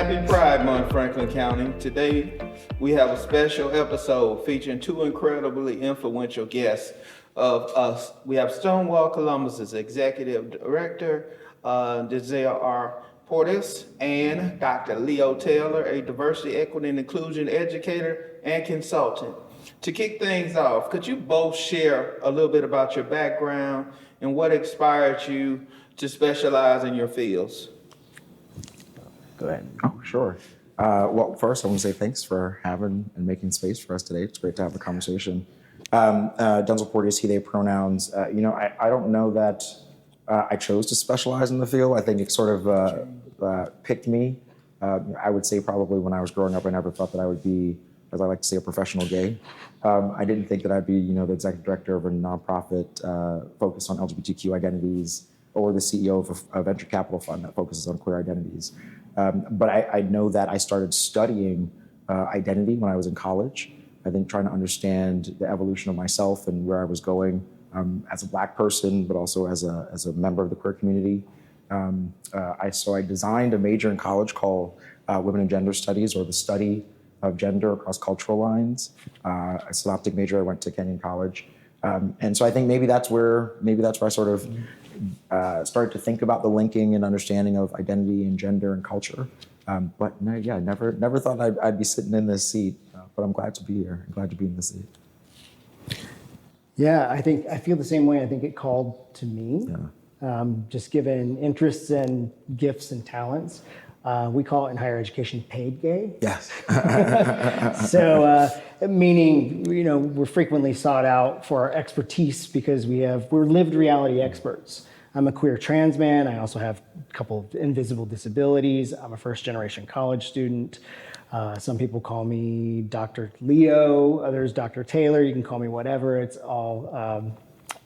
Happy Pride Month, Franklin County. Today, we have a special episode featuring two incredibly influential guests of us. We have Stonewall Columbus's Executive Director, Densil Porteous, and Dr. Leo Taylor, a diversity, equity, and inclusion educator and consultant. To kick things off, could you both share a little bit about your background and what inspired you to specialize in your fields? Go ahead. Oh, sure. Well, first, I want to say thanks for having and making space for us today. It's great to have the conversation. Densil Porteous, he, they pronouns. I don't know that I chose to specialize in the field. I think it sort of picked me. I would say probably when I was growing up, I never thought that I would be, as I like to say, a professional gay. I didn't think that I'd be, the executive director of a nonprofit focused on LGBTQ identities, or the CEO of a venture capital fund that focuses on queer identities. But I know that I started studying identity when I was in college. I think trying to understand the evolution of myself and where I was going as a Black person, but also as a member of the queer community. So I designed a major in college called Women and Gender Studies, or the study of gender across cultural lines. A synoptic major. I went to Kenyon College, and so I think maybe that's where I sort of started to think about the linking and understanding of identity and gender and culture. But no, yeah, never thought I'd be sitting in this seat. But I'm glad to be here. I'm glad to be in this seat. Yeah, I feel the same way. I think it called to me, just given interests and gifts and talents. We call it in higher education paid gay. Yes. So, meaning, we're frequently sought out for our expertise because we're lived reality experts. I'm a queer trans man. I also have a couple of invisible disabilities. I'm a first generation college student. Some people call me Dr. Leo, others Dr. Taylor. You can call me whatever. It's all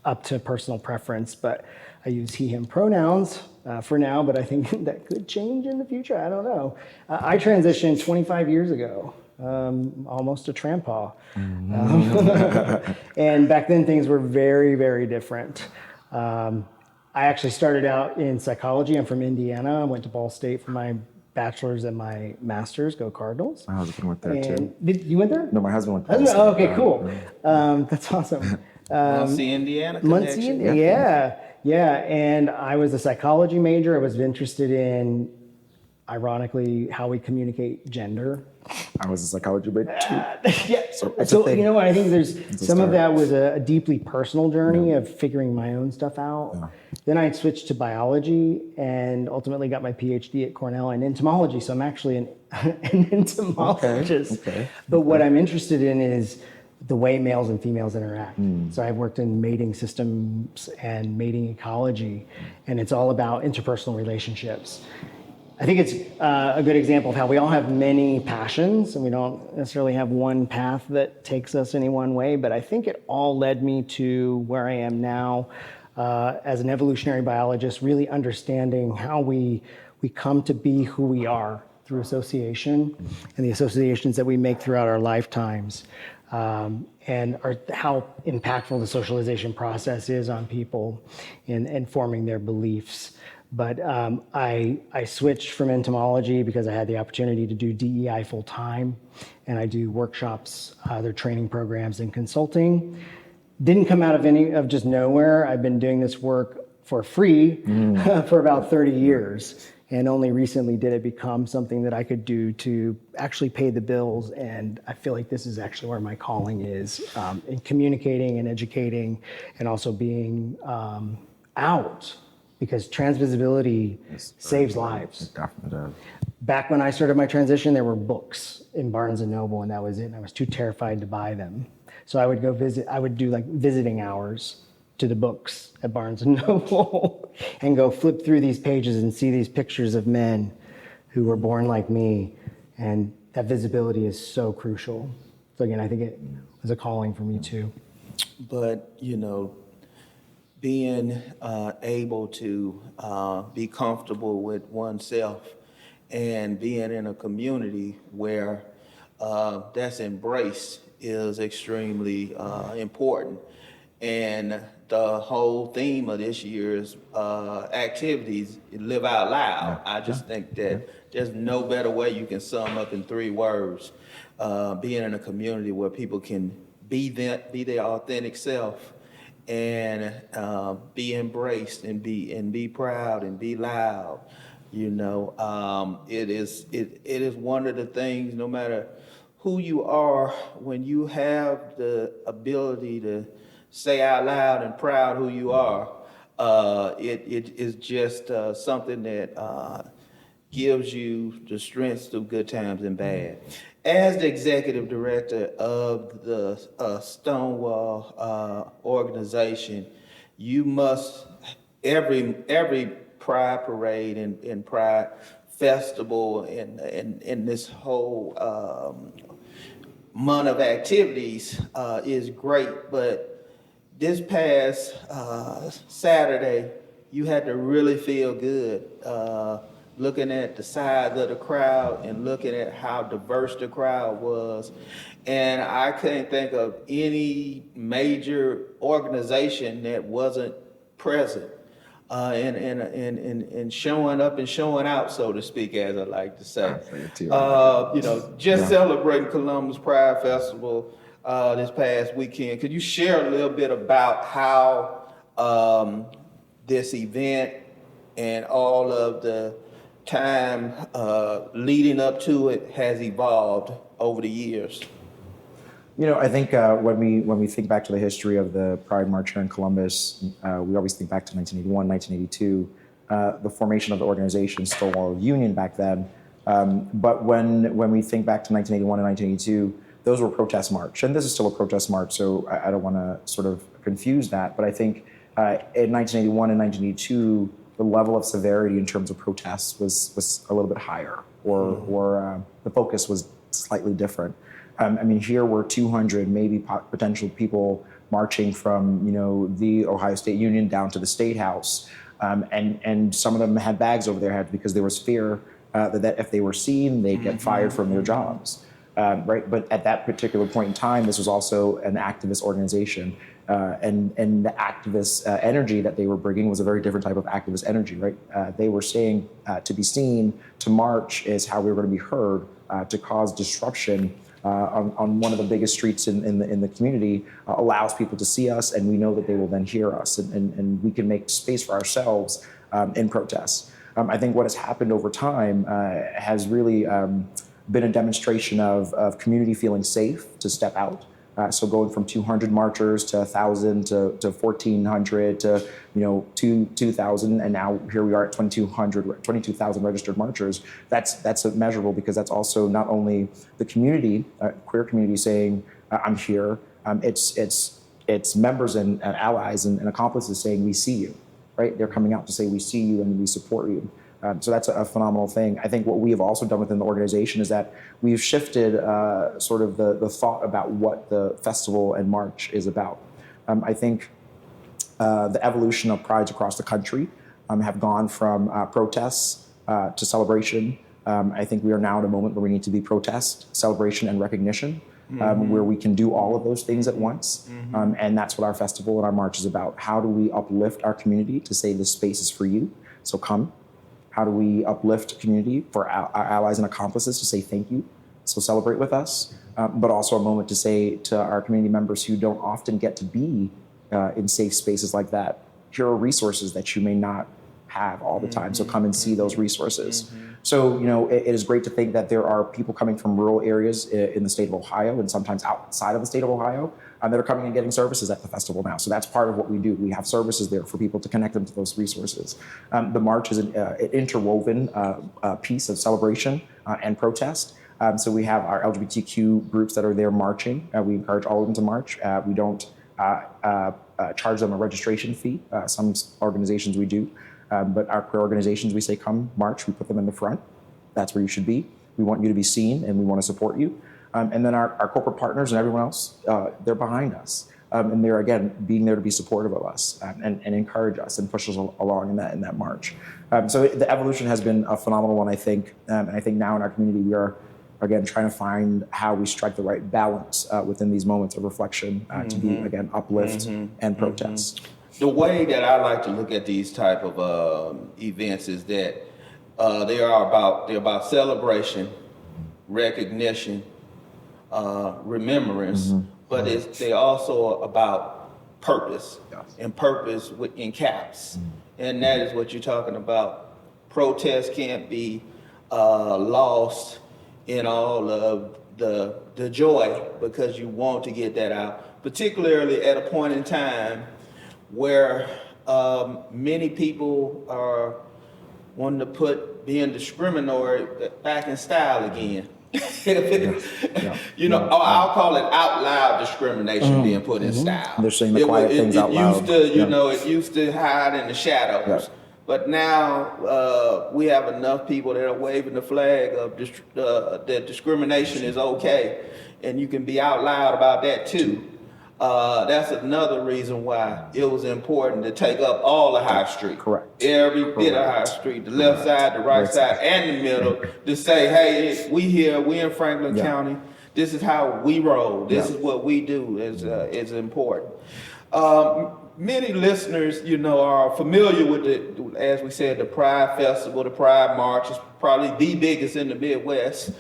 up to personal preference, but I use he, him pronouns for now, but I think that could change in the future. I don't know. I transitioned 25 years ago, almost a trampa. And back then things were very, very different. I actually started out in psychology. I'm from Indiana. I went to Ball State for my bachelor's and my master's. Go Cardinals. My husband went there too. You went there? No, my husband went there. Oh, okay, cool. That's awesome. Muncie, Indiana Muncie, connection. Yeah. And I was a psychology major. I was interested in, ironically, how we communicate gender. I was a psychology major too. Yeah. So I think there's some of that was a deeply personal journey of figuring my own stuff out. Yeah. Then I switched to biology and ultimately got my PhD at Cornell in entomology. So I'm actually an entomologist. Okay. But what I'm interested in is the way males and females interact. So I've worked in mating systems and mating ecology, and it's all about interpersonal relationships. I think it's a good example of how we all have many passions, and we don't necessarily have one path that takes us any one way, but I think it all led me to where I am now as an evolutionary biologist, really understanding how we come to be who we are through association and the associations that we make throughout our lifetimes. And how impactful the socialization process is on people in forming their beliefs. But I switched from entomology because I had the opportunity to do DEI full time, and I do workshops, other training programs, and consulting. Didn't come out of just nowhere. I've been doing this work for free for about 30 years. And only recently did it become something that I could do to actually pay the bills. And I feel like this is actually where my calling is, in communicating and educating, and also being out, because transvisibility saves lives. It definitely does. Back when I started my transition, there were books in Barnes and Noble, and that was it. And I was too terrified to buy them. So I would go visit, I would do like visiting hours to the books at Barnes and Noble and go flip through these pages and see these pictures of men who were born like me. And that visibility is so crucial. So again, I think it was a calling for me too. But, being able to be comfortable with oneself and being in a community where that's embraced is extremely important. And the whole theme of this year's activities, Live Out Loud. I just think that there's no better way you can sum up in 3 words. Being in a community where people can be their authentic self and be embraced and be proud and be loud. It is one of the things, no matter who you are, when you have the ability to say out loud and proud who you are, it is just something that gives you the strength through good times and bad. As the executive director of the Stonewall organization, you must, every Pride Parade and Pride Festival and this whole month of activities is great, but this past Saturday, you had to really feel good looking at the size of the crowd and looking at how diverse the crowd was. And I can't think of any major organization that wasn't present and showing up and showing out, so to speak, as I like to say. Celebrating Columbus Pride Festival this past weekend. Could you share a little bit about how this event and all of the time leading up to it has evolved over the years? I think when we think back to the history of the Pride March here in Columbus, we always think back to 1981, 1982, the formation of the organization, Stonewall Union back then. But when we think back to 1981 and 1982, those were protest march, and this is still a protest march, so I don't want to sort of confuse that. But I think in 1981 and 1982, the level of severity in terms of protests was a little bit higher, or the focus was slightly different. Here were 200 maybe potential people marching from the Ohio State Union down to the State House, and some of them had bags over their heads because there was fear that if they were seen, they'd get fired from their jobs. Right, but at that particular point in time, this was also an activist organization, and the activist energy that they were bringing was a very different type of activist energy. Right, they were saying to be seen, to march is how we were going to be heard, to cause disruption on one of the biggest streets in the community allows people to see us, and we know that they will then hear us, and we can make space for ourselves in protests. I think what has happened over time has really been a demonstration of community feeling safe to step out. So going from 200 marchers to 1,000 to 1,400 to 2,000, and now here we are at 22,000 registered marchers. That's measurable, because that's also not only the community, queer community, saying I'm here. It's members and allies and accomplices saying we see you. Right? They're coming out to say we see you and we support you. So that's a phenomenal thing. I think what we have also done within the organization is that we've shifted sort of the thought about what the festival and march is about. I think the evolution of prides across the country have gone from protests to celebration. I think we are now at a moment where we need to be protest, celebration, and recognition, where we can do all of those things at once. And that's what our festival and our march is about. How do we uplift our community to say this space is for you, so come? How do we uplift community for our allies and accomplices to say thank you, so celebrate with us? But also a moment to say to our community members who don't often get to be in safe spaces like that, here are resources that you may not have all the time, so come and see those resources. So, it is great to think that there are people coming from rural areas in the state of Ohio, and sometimes outside of the state of Ohio, that are coming and getting services at the festival now. So that's part of what we do. We have services there for people to connect them to those resources. The march is an interwoven piece of celebration and protest. So we have our LGBTQ groups that are there marching. We encourage all of them to march. We don't charge them a registration fee. Some organizations we do. But our queer organizations, we say, come march, we put them in the front. That's where you should be. We want you to be seen, and we want to support you. And then our corporate partners and everyone else, they're behind us. And they're, again, being there to be supportive of us and encourage us and push us along in that march. So the evolution has been a phenomenal one, I think. And I think now in our community, we are, again, trying to find how we strike the right balance within these moments of reflection to be, again, uplift and protest. The way that I like to look at these type of events is that They're about celebration, recognition, remembrance, but they're also about purpose, and purpose in caps. And that is what you're talking about. Protest can't be lost in all of the joy, because you want to get that out, particularly at a point in time where many people are wanting to put being discriminatory back in style again. I'll call it out loud discrimination being put in style. They're saying the quiet things out loud. It used to hide in the shadows. But now we have enough people that are waving the flag of that discrimination is okay, and you can be out loud about that too. That's another reason why it was important to take up all of High Street. Correct. Every bit of High Street, the left side, the right side, and the middle, to say, hey, we here, we in Franklin County. This is how we roll. This is what we do is important. Many listeners, are familiar with as we said, the Pride Festival, the Pride March is probably the biggest in the Midwest.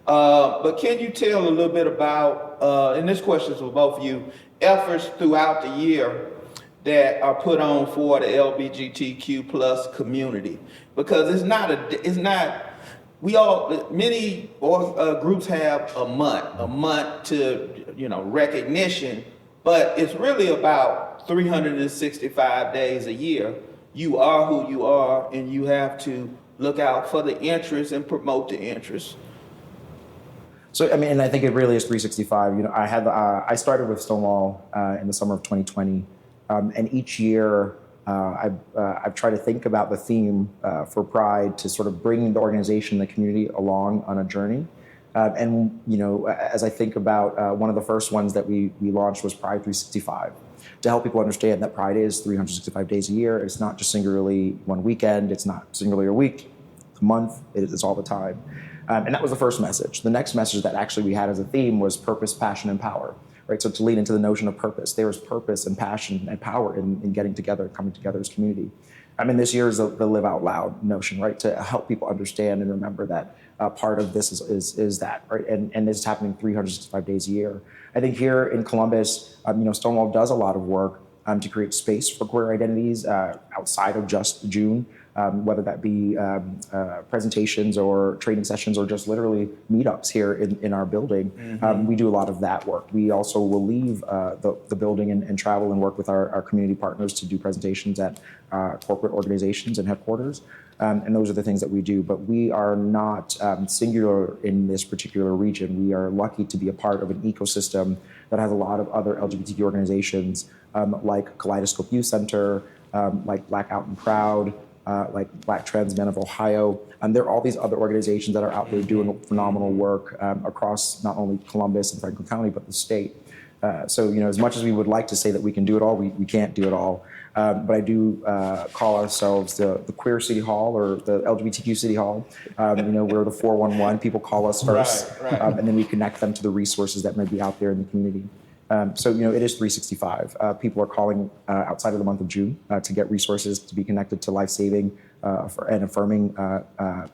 But can you tell a little bit about, and this question is for both of you, efforts throughout the year that are put on for the LGBTQ plus community? Because many groups have a month to, recognition, but it's really about 365 days a year. You are who you are, and you have to look out for the interests and promote the interests. So, and I think it really is 365. I started with Stonewall in the summer of 2020, and each year I've tried to think about the theme for Pride to sort of bring the organization, the community along on a journey. As I think about one of the first ones that we launched was Pride 365, to help people understand that Pride is 365 days a year. It's not just singularly one weekend. It's not singularly a week, a month. It's all the time. And that was the first message. The next message that actually we had as a theme was purpose, passion, and power. Right. So to lead into the notion of purpose, there is purpose and passion and power in getting together, coming together as community. This year is the live out loud notion, right? To help people understand and remember that part of this is that, right? And this is happening 365 days a year. I think here in Columbus, Stonewall does a lot of work to create space for queer identities outside of just June, whether that be presentations or training sessions or just literally meetups here in our building. We do a lot of that work. We also will leave the building and travel and work with our community partners to do presentations at corporate organizations and headquarters. And those are the things that we do. But we are not singular in this particular region. We are lucky to be a part of an ecosystem that has a lot of other LGBTQ organizations like Kaleidoscope Youth Center, like Black Out and Proud, like Black Trans Men of Ohio. There are all these other organizations that are out there doing phenomenal work across not only Columbus and Franklin County, but the state. So, as much as we would like to say that we can do it all, we can't do it all. But I do call ourselves the queer city hall or the LGBTQ city hall. We're the 411. People call us first, right. And then we connect them to the resources that might be out there in the community. So, it is 365. People are calling outside of the month of June to get resources to be connected to life-saving and affirming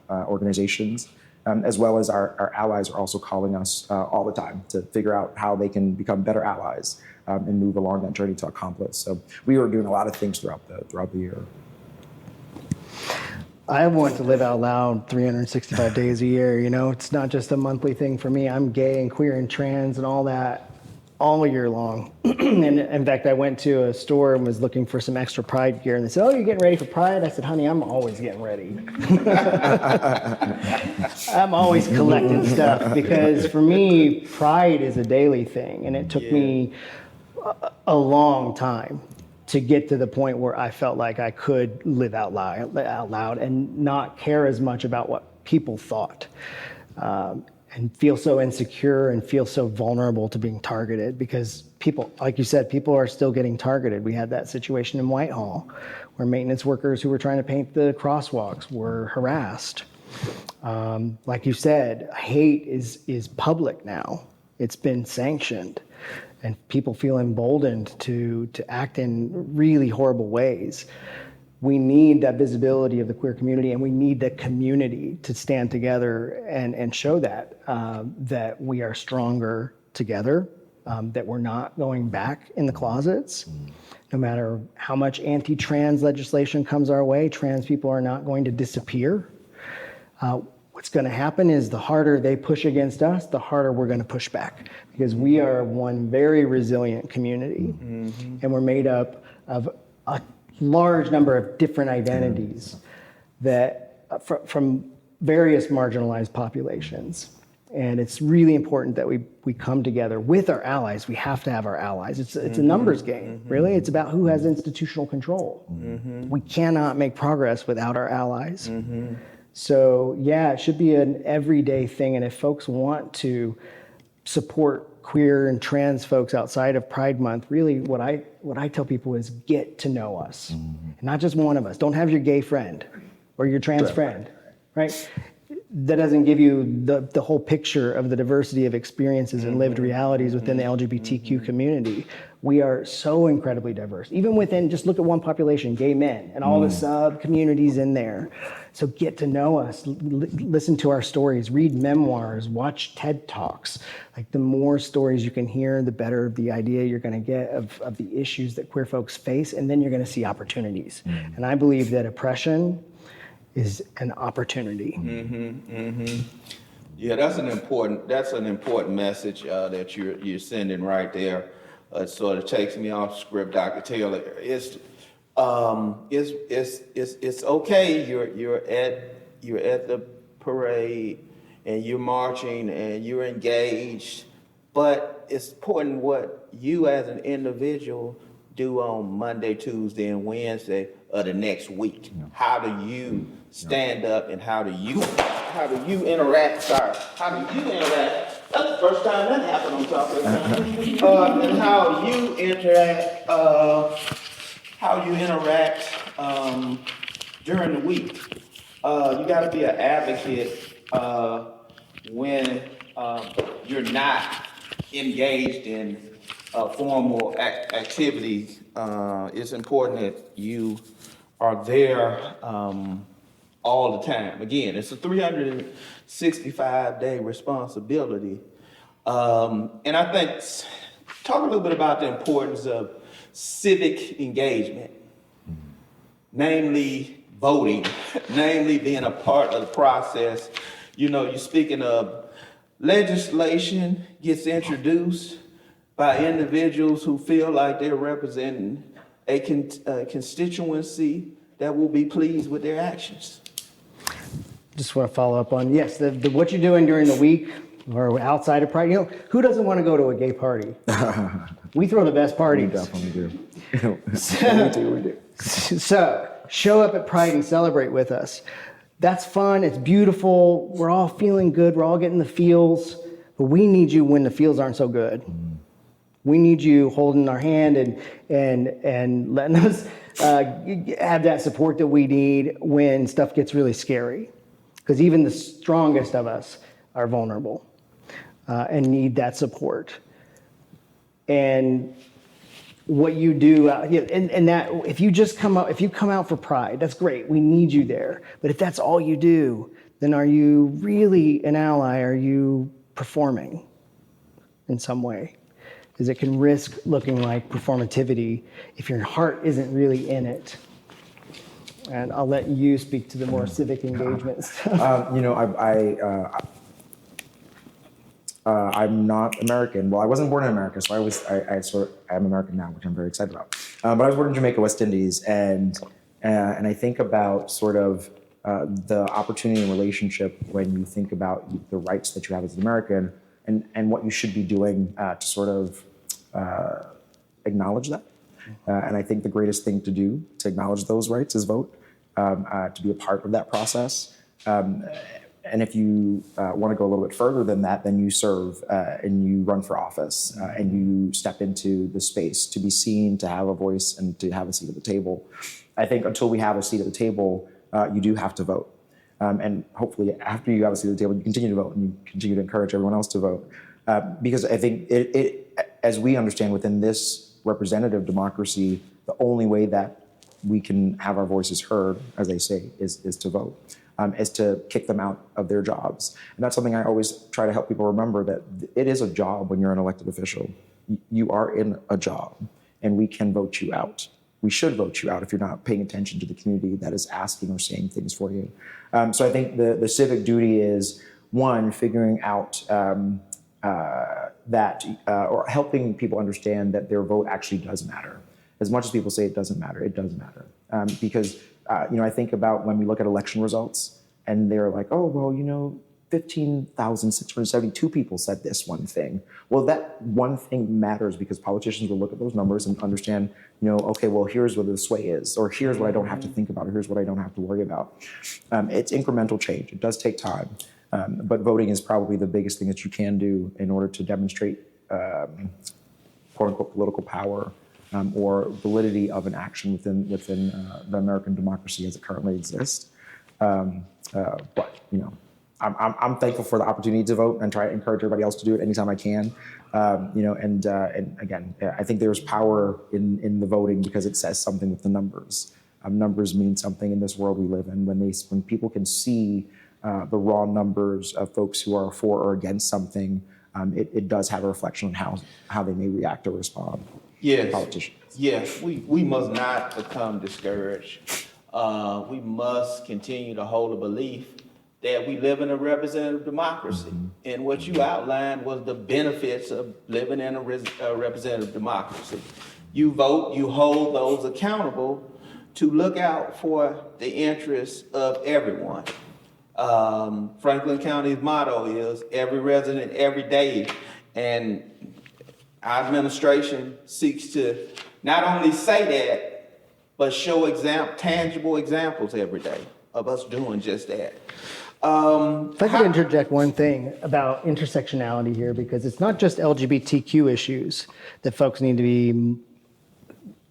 organizations, as well as our allies are also calling us all the time to figure out how they can become better allies and move along that journey to accomplish. So we are doing a lot of things throughout the year. I want to live out loud 365 days a year. It's not just a monthly thing for me. I'm gay and queer and trans and all that all year long. And in fact, I went to a store and was looking for some extra Pride gear, and they said, "Oh, you're getting ready for Pride?" I said, "Honey, I'm always getting ready." I'm always collecting stuff, because for me, Pride is a daily thing, and it took me a long time to get to the point where I felt like I could live out loud and not care as much about what people thought. And feel so insecure and feel so vulnerable to being targeted, because people, like you said, people are still getting targeted. We had that situation in Whitehall where maintenance workers who were trying to paint the crosswalks were harassed. Like you said, hate is public now. It's been sanctioned, and people feel emboldened to act in really horrible ways. we need that visibility of the queer community, and we need the community to stand together and show that that we are stronger together, that we're not going back in the closets. No matter how much anti-trans legislation comes our way, trans people are not going to disappear. What's going to happen is the harder they push against us, the harder we're going to push back, because we are one very resilient community, and we're made up of a large number of different identities that from various marginalized populations. And it's really important that we come together with our allies. We have to have our allies. It's a numbers game, really. It's about who has institutional control. We cannot make progress without our allies. So yeah, it should be an everyday thing. And if folks want to support queer and trans folks outside of Pride Month, really what I tell people is get to know us. Not just one of us. Don't have your gay friend or your trans friend, right? That doesn't give you the whole picture of the diversity of experiences and lived realities within the LGBTQ community. We are so incredibly diverse. Even within, just look at one population, gay men, and all the sub-communities in there. So get to know us, listen to our stories, read memoirs, watch TED Talks. Like the more stories you can hear, the better the idea you're gonna get of the issues that queer folks face, and then you're gonna see opportunities. And I believe that oppression is an opportunity. Yeah, that's an important message that you're sending right there. It sort of takes me off script, Dr. Taylor. It's okay. You're at the parade and you're marching and you're engaged, but it's important what you as an individual do on Monday, Tuesday, and Wednesday of the next week. How do you stand up, and how do you interact? How do you interact? That's the first time that happened on top of it. And how you interact during the week. You got to be an advocate when you're not engaged in formal activities. It's important that you are there all the time. Again, it's a 365-day responsibility. And I think, talk a little bit about the importance of civic engagement, namely voting, namely being a part of the process. You know, you're speaking of legislation gets introduced by individuals who feel like they're representing a constituency that will be pleased with their actions. Just want to follow up on, yes, what you're doing during the week or outside of Pride. You know, who doesn't want to go to a gay party? We throw the best parties. We definitely do. We do. So show up at Pride and celebrate with us. That's fun. It's beautiful. We're all feeling good. We're all getting the feels. But we need you when the feels aren't so good. We need you holding our hand and letting us have that support that we need when stuff gets really scary. Because even the strongest of us are vulnerable and need that support. And what you do, and that if you come out for Pride, that's great. We need you there. But if that's all you do, then are you really an ally? Are you performing in some way? Because it can risk looking like performativity if your heart isn't really in it. And I'll let you speak to the more civic engagement stuff. I'm not American. Well, I wasn't born in America, so I'm American now, which I'm very excited about. But I was born in Jamaica, West Indies, and I think about sort of the opportunity and relationship when you think about the rights that you have as an American, and what you should be doing to sort of acknowledge that. And I think the greatest thing to do to acknowledge those rights is vote, to be a part of that process. And if you want to go a little bit further than that, then you serve and you run for office and you step into the space to be seen, to have a voice, and to have a seat at the table. I think until we have a seat at the table, you do have to vote. And hopefully after you have a seat at the table, you continue to vote and you continue to encourage everyone else to vote. Because I think it, as we understand within this representative democracy, the only way that we can have our voices heard, as they say, is to vote, is to kick them out of their jobs. And that's something I always try to help people remember, that it is a job when you're an elected official. You are in a job, and we can vote you out. We should vote you out if you're not paying attention to the community that is asking or saying things for you. So I think the civic duty is, one, figuring out or helping people understand that their vote actually does matter. As much as people say it doesn't matter, it does matter. Because I think about when we look at election results and they're like, oh, well, 15,672 people said this one thing. Well, that one thing matters because politicians will look at those numbers and understand, okay, well, here's what the sway is, or here's what I don't have to think about, or here's what I don't have to worry about. It's incremental change. It does take time. But voting is probably the biggest thing that you can do in order to demonstrate, quote unquote, political power or validity of an action within the American democracy as it currently exists. But I'm thankful for the opportunity to vote and try to encourage everybody else to do it anytime I can. And again, I think there's power in the voting because it says something with the numbers. Numbers mean something in this world we live in. When people can see the raw numbers of folks who are for or against something, it does have a reflection on how they may react or respond. Yes. Politicians. Yes, we must not become discouraged. We must continue to hold a belief that we live in a representative democracy. Mm-hmm. And what you outlined was the benefits of living in a representative democracy. You vote, you hold those accountable to look out for the interests of everyone. Franklin County's motto is every resident, every day. And our administration seeks to not only say that, but show tangible examples every day of us doing just that. If I could interject one thing about intersectionality here, because it's not just LGBTQ issues that folks need to be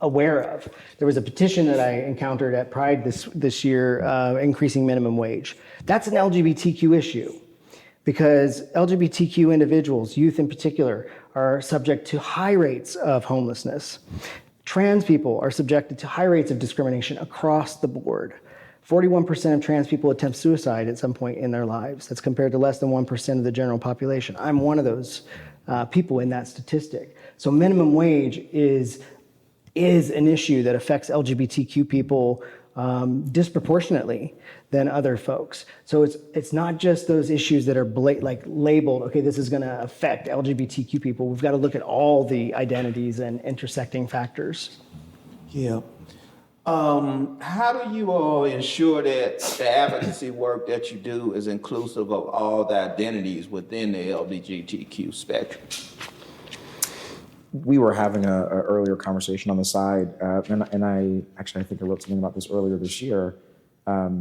aware of. There was a petition that I encountered at Pride this year, increasing minimum wage. That's an LGBTQ issue because LGBTQ individuals, youth in particular, are subject to high rates of homelessness. Trans people are subjected to high rates of discrimination across the board. 41% of trans people attempt suicide at some point in their lives. That's compared to less than 1% of the general population. I'm one of those people in that statistic. So minimum wage is an issue that affects LGBTQ people disproportionately than other folks. So it's not just those issues that are labeled, okay, this is going to affect LGBTQ people. We've got to look at all the identities and intersecting factors. Yeah. How do you all ensure that the advocacy work that you do is inclusive of all the identities within the LGBTQ spectrum? We were having an earlier conversation on the side, and I think I wrote something about this earlier this year. I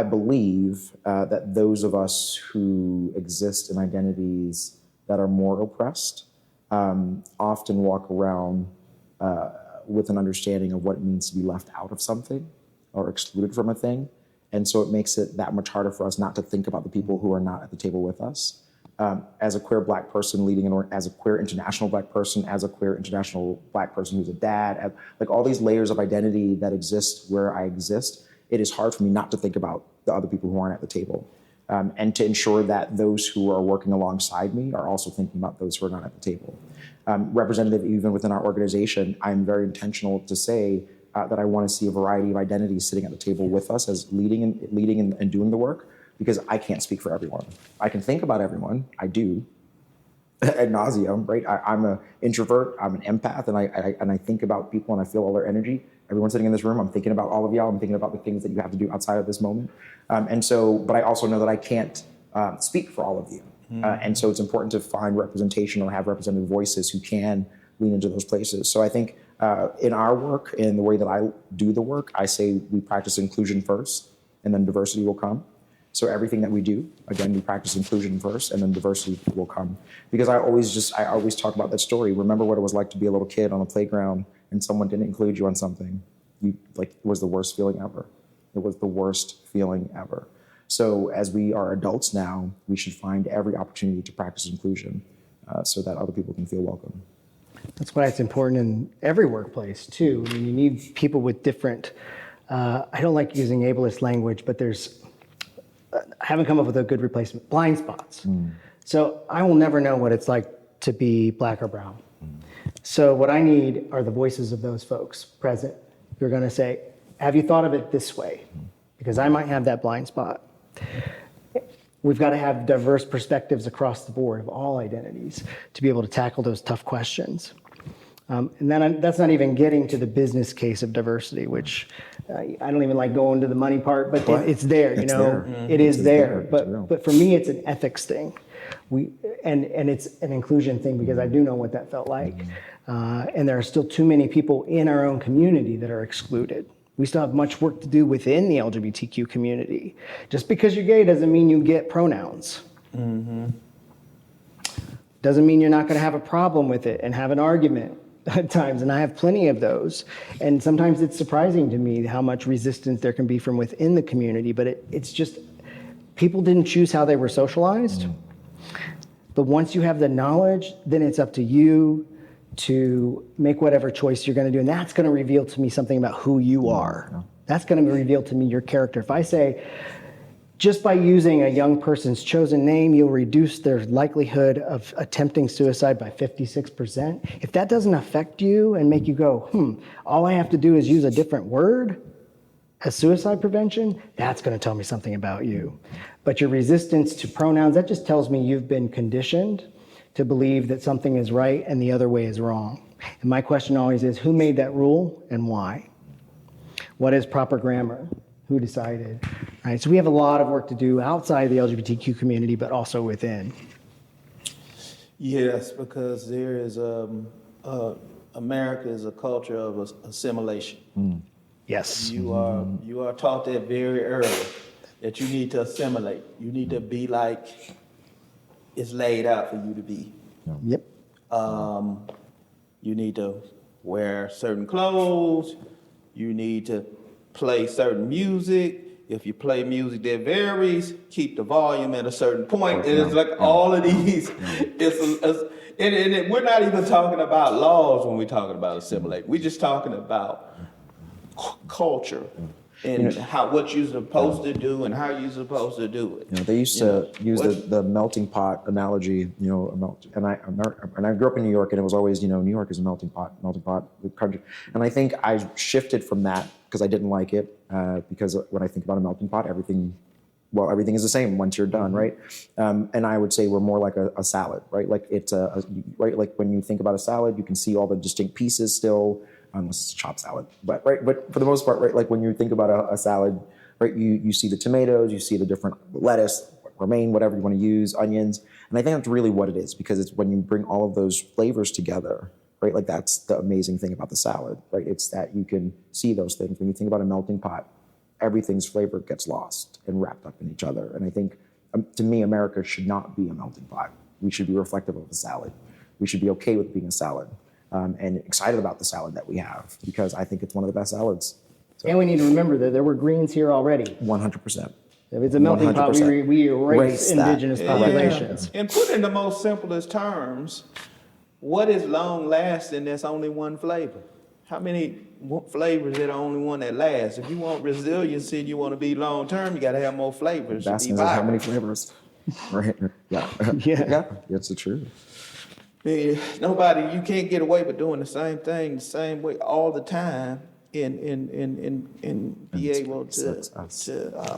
believe that those of us who exist in identities that are more oppressed often walk around with an understanding of what it means to be left out of something or excluded from a thing. And so it makes it that much harder for us not to think about the people who are not at the table with us. As a queer Black person as a queer international Black person, as a queer international Black person who's a dad, like all these layers of identity that exist where I exist, it is hard for me not to think about the other people who aren't at the table. And to ensure that those who are working alongside me are also thinking about those who are not at the table. Representative, even within our organization, I'm very intentional to say that I want to see a variety of identities sitting at the table with us as leading and doing the work, because I can't speak for everyone. I can think about everyone. I do, ad nauseum, right? I'm an introvert. I'm an empath, and I think about people and I feel all their energy. Everyone sitting in this room, I'm thinking about all of y'all. I'm thinking about the things that you have to do outside of this moment. But I also know that I can't speak for all of you. And so it's important to find representation or have representative voices who can lean into those places. So I think in our work, in the way that I do the work, I say we practice inclusion first, and then diversity will come. So everything that we do, again, we practice inclusion first, and then diversity will come. Because I always talk about that story. Remember what it was like to be a little kid on a playground and someone didn't include you on something. It was the worst feeling ever. It was the worst feeling ever. So as we are adults now, we should find every opportunity to practice inclusion so that other people can feel welcome. That's why it's important in every workplace too. I mean, you need people with different, I don't like using ableist language, but I haven't come up with a good replacement, blind spots. So I will never know what it's like to be black or brown. So what I need are the voices of those folks present. You're gonna say, have you thought of it this way? Because I might have that blind spot. We've got to have diverse perspectives across the board of all identities to be able to tackle those tough questions. And then that's not even getting to the business case of diversity, which I don't even like going to the money part, but it's there, you know, it is there. But for me, it's an ethics thing. And it's an inclusion thing because I do know what that felt like. And there are still too many people in our own community that are excluded. We still have much work to do within the LGBTQ community. Just because you're gay doesn't mean you get pronouns. Doesn't mean you're not going to have a problem with it and have an argument at times, and I have plenty of those. And sometimes it's surprising to me how much resistance there can be from within the community, but it's just, people didn't choose how they were socialized. But once you have the knowledge, then it's up to you to make whatever choice you're going to do. And that's going to reveal to me something about who you are. That's going to reveal to me your character. If I say, just by using a young person's chosen name, you'll reduce their likelihood of attempting suicide by 56%. If that doesn't affect you and make you go, all I have to do is use a different word as suicide prevention, that's going to tell me something about you. But your resistance to pronouns, that just tells me you've been conditioned to believe that something is right and the other way is wrong. And my question always is, who made that rule and why? What is proper grammar? Who decided? Right, so we have a lot of work to do outside the LGBTQ community, but also within. Yes, because there is America is a culture of assimilation. Yes. You are taught that very early, that you need to assimilate. You need to be like it's laid out for you to be. Yep. You need to wear certain clothes. You need to play certain music. If you play music that varies, keep the volume at a certain point. And it's like all of these. And we're not even talking about laws when we're talking about assimilate. We're just talking about culture and what you're supposed to do and how you're supposed to do it. They used to use the melting pot analogy. And I grew up in New York, and it was always, New York is a melting pot country. And I think I shifted from that because I didn't like it. Because when I think about a melting pot, everything is the same once you're done, right? And I would say we're more like a salad, right? Like it's right. Like when you think about a salad, you can see all the distinct pieces still. Unless it's chopped salad, but for the most part, right, like when you think about a salad, right, you see the tomatoes, you see the different lettuce, romaine, whatever you want to use, onions, and I think that's really what it is, because it's when you bring all of those flavors together, right, like that's the amazing thing about the salad, right, it's that you can see those things. When you think about a melting pot, everything's flavor gets lost and wrapped up in each other, and I think, to me, America should not be a melting pot. We should be reflective of a salad. We should be okay with being a salad. And excited about the salad that we have, because I think it's one of the best salads. So. And we need to remember that there were greens here already. 100%. If it's a melting pot, we erase indigenous populations. And put in the most simplest terms, what is long lasting that's only one flavor? How many flavors are the only one that lasts? If you want resiliency and you want to be long term, you got to have more flavors. That's how many flavors. Right? Yeah. That's the truth. You can't get away with doing the same thing the same way all the time and be able to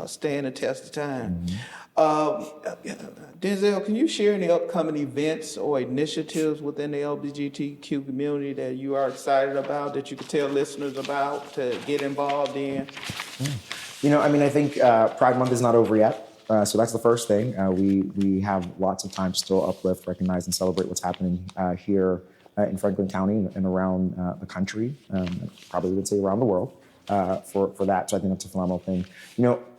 stand the test of time. Densil, can you share any upcoming events or initiatives within the LGBTQ community that you are excited about, that you could tell listeners about to get involved in? I think Pride Month is not over yet. So that's the first thing. We have lots of time to still uplift, recognize, and celebrate what's happening here in Franklin County and around the country, probably would say around the world, for that. So I think that's a phenomenal thing.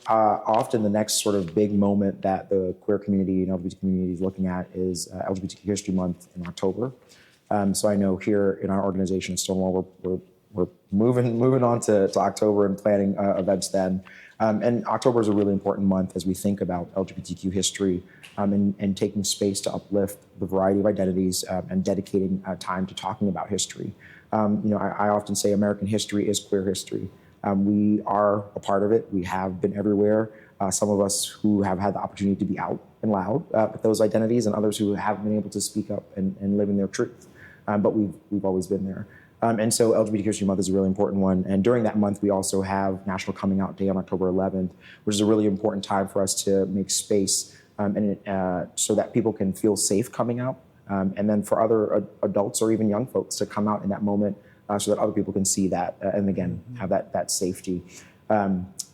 Often the next sort of big moment that the queer community and LGBT community is looking at is LGBTQ History Month in October. So I know here in our organization at Stonewall, we're moving on to October and planning events then. And October is a really important month as we think about LGBTQ history and taking space to uplift the variety of identities and dedicating time to talking about history. I often say American history is queer history. We are a part of it. We have been everywhere. Some of us who have had the opportunity to be out and loud with those identities, and others who haven't been able to speak up and live in their truth. But we've always been there. And so LGBT History Month is a really important one. And during that month, we also have National Coming Out Day on October 11th, which is a really important time for us to make space so that people can feel safe coming out. And then for other adults or even young folks to come out in that moment so that other people can see that and again, have that safety.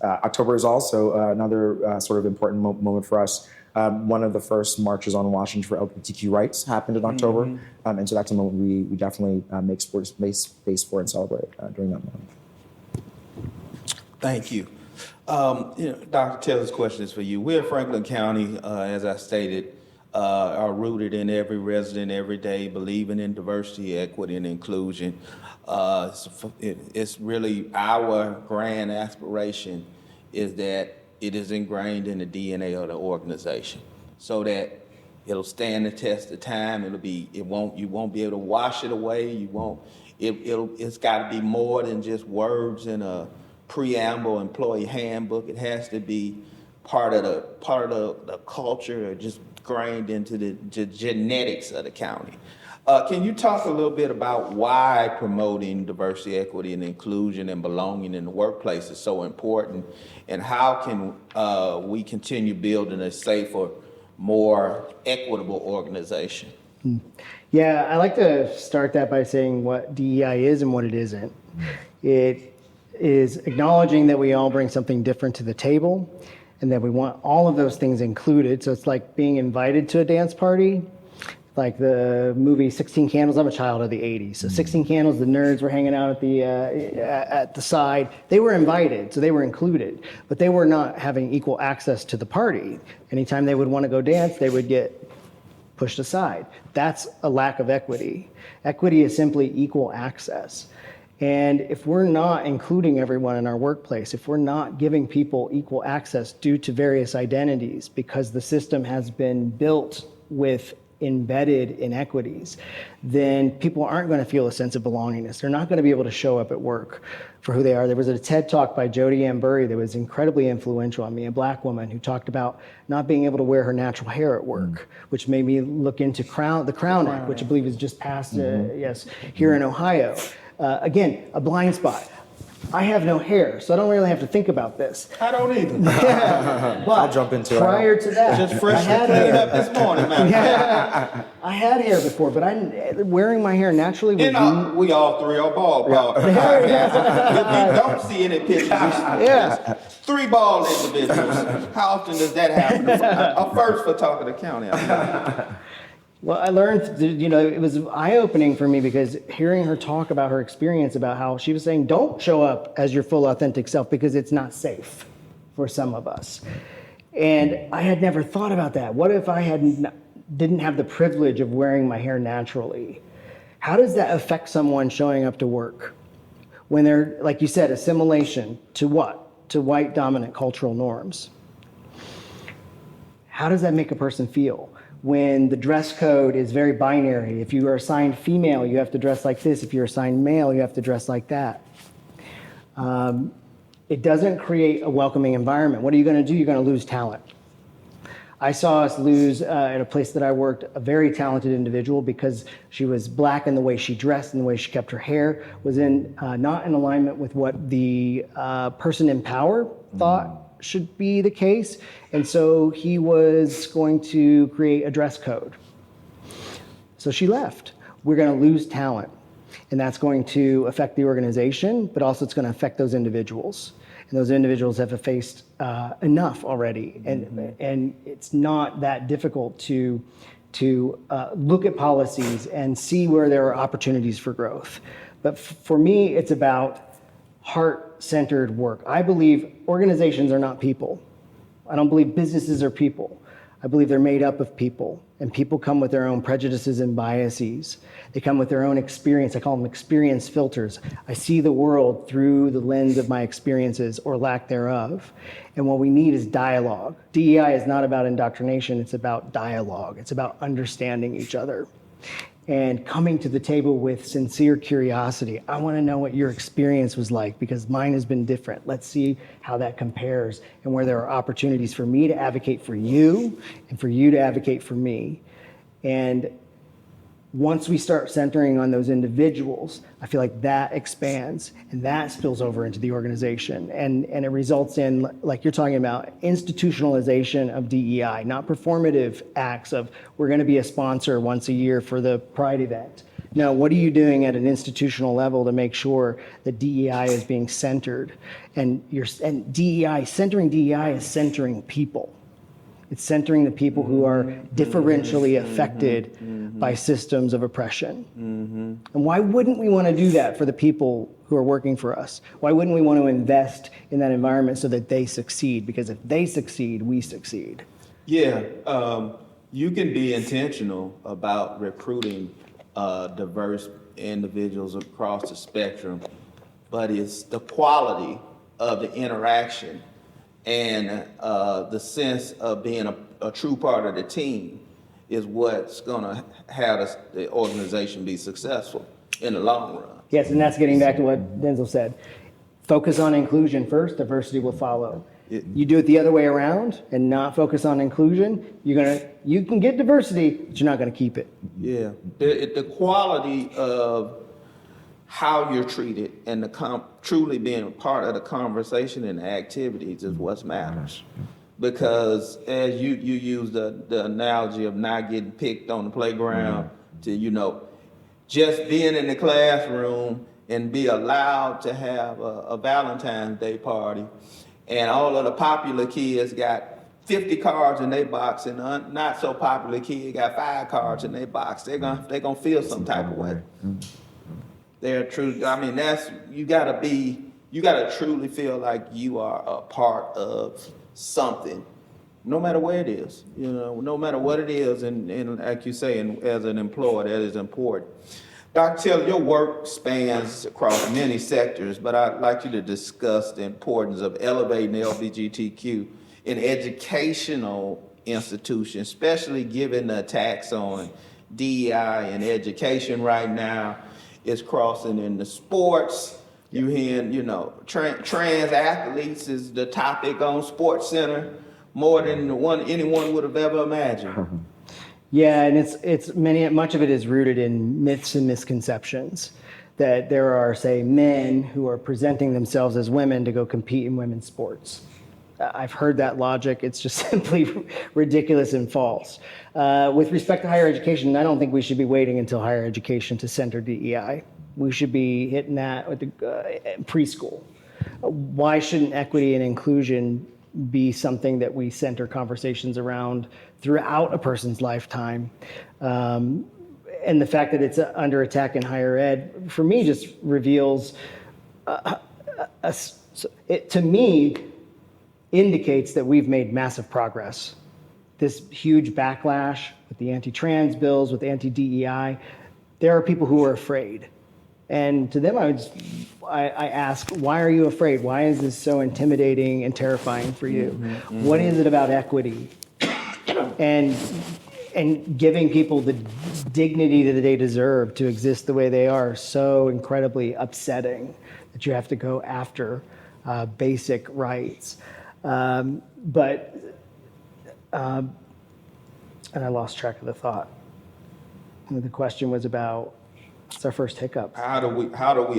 October is also another sort of important moment for us. One of the first marches on Washington for LGBTQ rights happened in October. And so that's a moment we definitely make space for and celebrate during that month. Thank you. Dr. Taylor's question is for you. We at Franklin County, as I stated, are rooted in every resident every day, believing in diversity, equity, and inclusion. It's really our grand aspiration is that it is ingrained in the DNA of the organization, so that it'll stand the test of time. You won't be able to wash it away. It's got to be more than just words in a preamble employee handbook. It has to be part of the culture, or just ingrained into the genetics of the county. Can you talk a little bit about why promoting diversity, equity, and inclusion and belonging in the workplace is so important, and how can we continue building a safer, more equitable organization? Yeah, I like to start that by saying what DEI is and what it isn't. It is acknowledging that we all bring something different to the table and that we want all of those things included. So it's like being invited to a dance party, like the movie 16 Candles. I'm a child of the 80s. So 16 Candles, the nerds were hanging out at the side. They were invited, so they were included, but they were not having equal access to the party. Anytime they would want to go dance, they would get pushed aside. That's a lack of equity. Equity is simply equal access. And if we're not including everyone in our workplace, if we're not giving people equal access due to various identities, because the system has been built with embedded inequities, then people aren't going to feel a sense of belongingness. They're not going to be able to show up at work for who they are. There was a TED talk by Jodi Ann Burry that was incredibly influential on me, a Black woman who talked about not being able to wear her natural hair at work, which made me look into the Crown Act, which I believe is just passed, here in Ohio. Again, a blind spot. I have no hair, so I don't really have to think about this. I don't either. But I'll jump into it. prior to that, Just freshly cleaned up this morning, man. I had hair before, but wearing my hair naturally was We all three are bald. If you don't see any pictures, there's 3 bald individuals. How often does that happen? A first for talking to county. Well, I learned, it was eye-opening for me, because hearing her talk about her experience, about how she was saying, don't show up as your full authentic self because it's not safe for some of us. And I had never thought about that. What if I didn't have the privilege of wearing my hair naturally? How does that affect someone showing up to work when they're, like you said, assimilation to what? To white dominant cultural norms. How does that make a person feel? When the dress code is very binary. If you are assigned female, you have to dress like this. If you're assigned male, you have to dress like that. It doesn't create a welcoming environment. What are you going to do? You're going to lose talent. I saw us lose, at a place that I worked, a very talented individual because she was Black, and the way she dressed and the way she kept her hair was not in alignment with what the person in power thought should be the case. And so he was going to create a dress code. So she left. We're going to lose talent. And that's going to affect the organization, but also it's going to affect those individuals. And those individuals have faced enough already. And it's not that difficult to look at policies and see where there are opportunities for growth. But for me, it's about heart-centered work. I believe organizations are not people. I don't believe businesses are people. I believe they're made up of people, and people come with their own prejudices and biases. They come with their own experience. I call them experience filters. I see the world through the lens of my experiences or lack thereof. And what we need is dialogue. DEI is not about indoctrination, it's about dialogue. It's about understanding each other and coming to the table with sincere curiosity. I want to know what your experience was like because mine has been different. Let's see how that compares and where there are opportunities for me to advocate for you and for you to advocate for me. And once we start centering on those individuals, I feel like that expands and that spills over into the organization. And it results in, like you're talking about, institutionalization of DEI, not performative acts of we're going to be a sponsor once a year for the Pride event. No, what are you doing at an institutional level to make sure that DEI is being centered? And centering DEI is centering people. It's centering the people who are differentially affected by systems of oppression. And why wouldn't we want to do that for the people who are working for us? Why wouldn't we want to invest in that environment so that they succeed? Because if they succeed, we succeed. Yeah, you can be intentional about recruiting diverse individuals across the spectrum, but it's the quality of the interaction and the sense of being a true part of the team is what's going to have the organization be successful in the long run. Yes, and that's getting back to what Densil said. Focus on inclusion first, diversity will follow. You do it the other way around and not focus on inclusion, you can get diversity, but you're not going to keep it. Yeah, the quality of how you're treated and truly being a part of the conversation and the activities is what matters. Because as you use the analogy of not getting picked on the playground to, just being in the classroom and be allowed to have a Valentine's Day party and all of the popular kids got 50 cards in their box and the not so popular kid got 5 cards in their box, they're gonna feel some type of way. They're true. I mean, you gotta truly feel like you are a part of something, no matter where it is, no matter what it is. And like you say, as an employer, that is important. Dr. Taylor, your work spans across many sectors, but I'd like you to discuss the importance of elevating LGBTQ in educational institutions, especially given the attacks on DEI in education right now. It's crossing into sports. You hear, trans athletes is the topic on Sports Center more than anyone would have ever imagined. Yeah, and much of it is rooted in myths and misconceptions that there are, say, men who are presenting themselves as women to go compete in women's sports. I've heard that logic. It's just simply ridiculous and false. With respect to higher education, I don't think we should be waiting until higher education to center DEI. We should be hitting that with the preschool. Why shouldn't equity and inclusion be something that we center conversations around throughout a person's lifetime? And the fact that it's under attack in higher ed, for me, just reveals, to me, indicates that we've made massive progress. This huge backlash with the anti-trans bills, with anti-DEI, there are people who are afraid. And to them, I ask, why are you afraid? Why is this so intimidating and terrifying for you? What is it about equity? And giving people the dignity that they deserve to exist the way they are so incredibly upsetting that you have to go after basic rights. And I lost track of the thought. The question was about, what's our first hiccup? How do we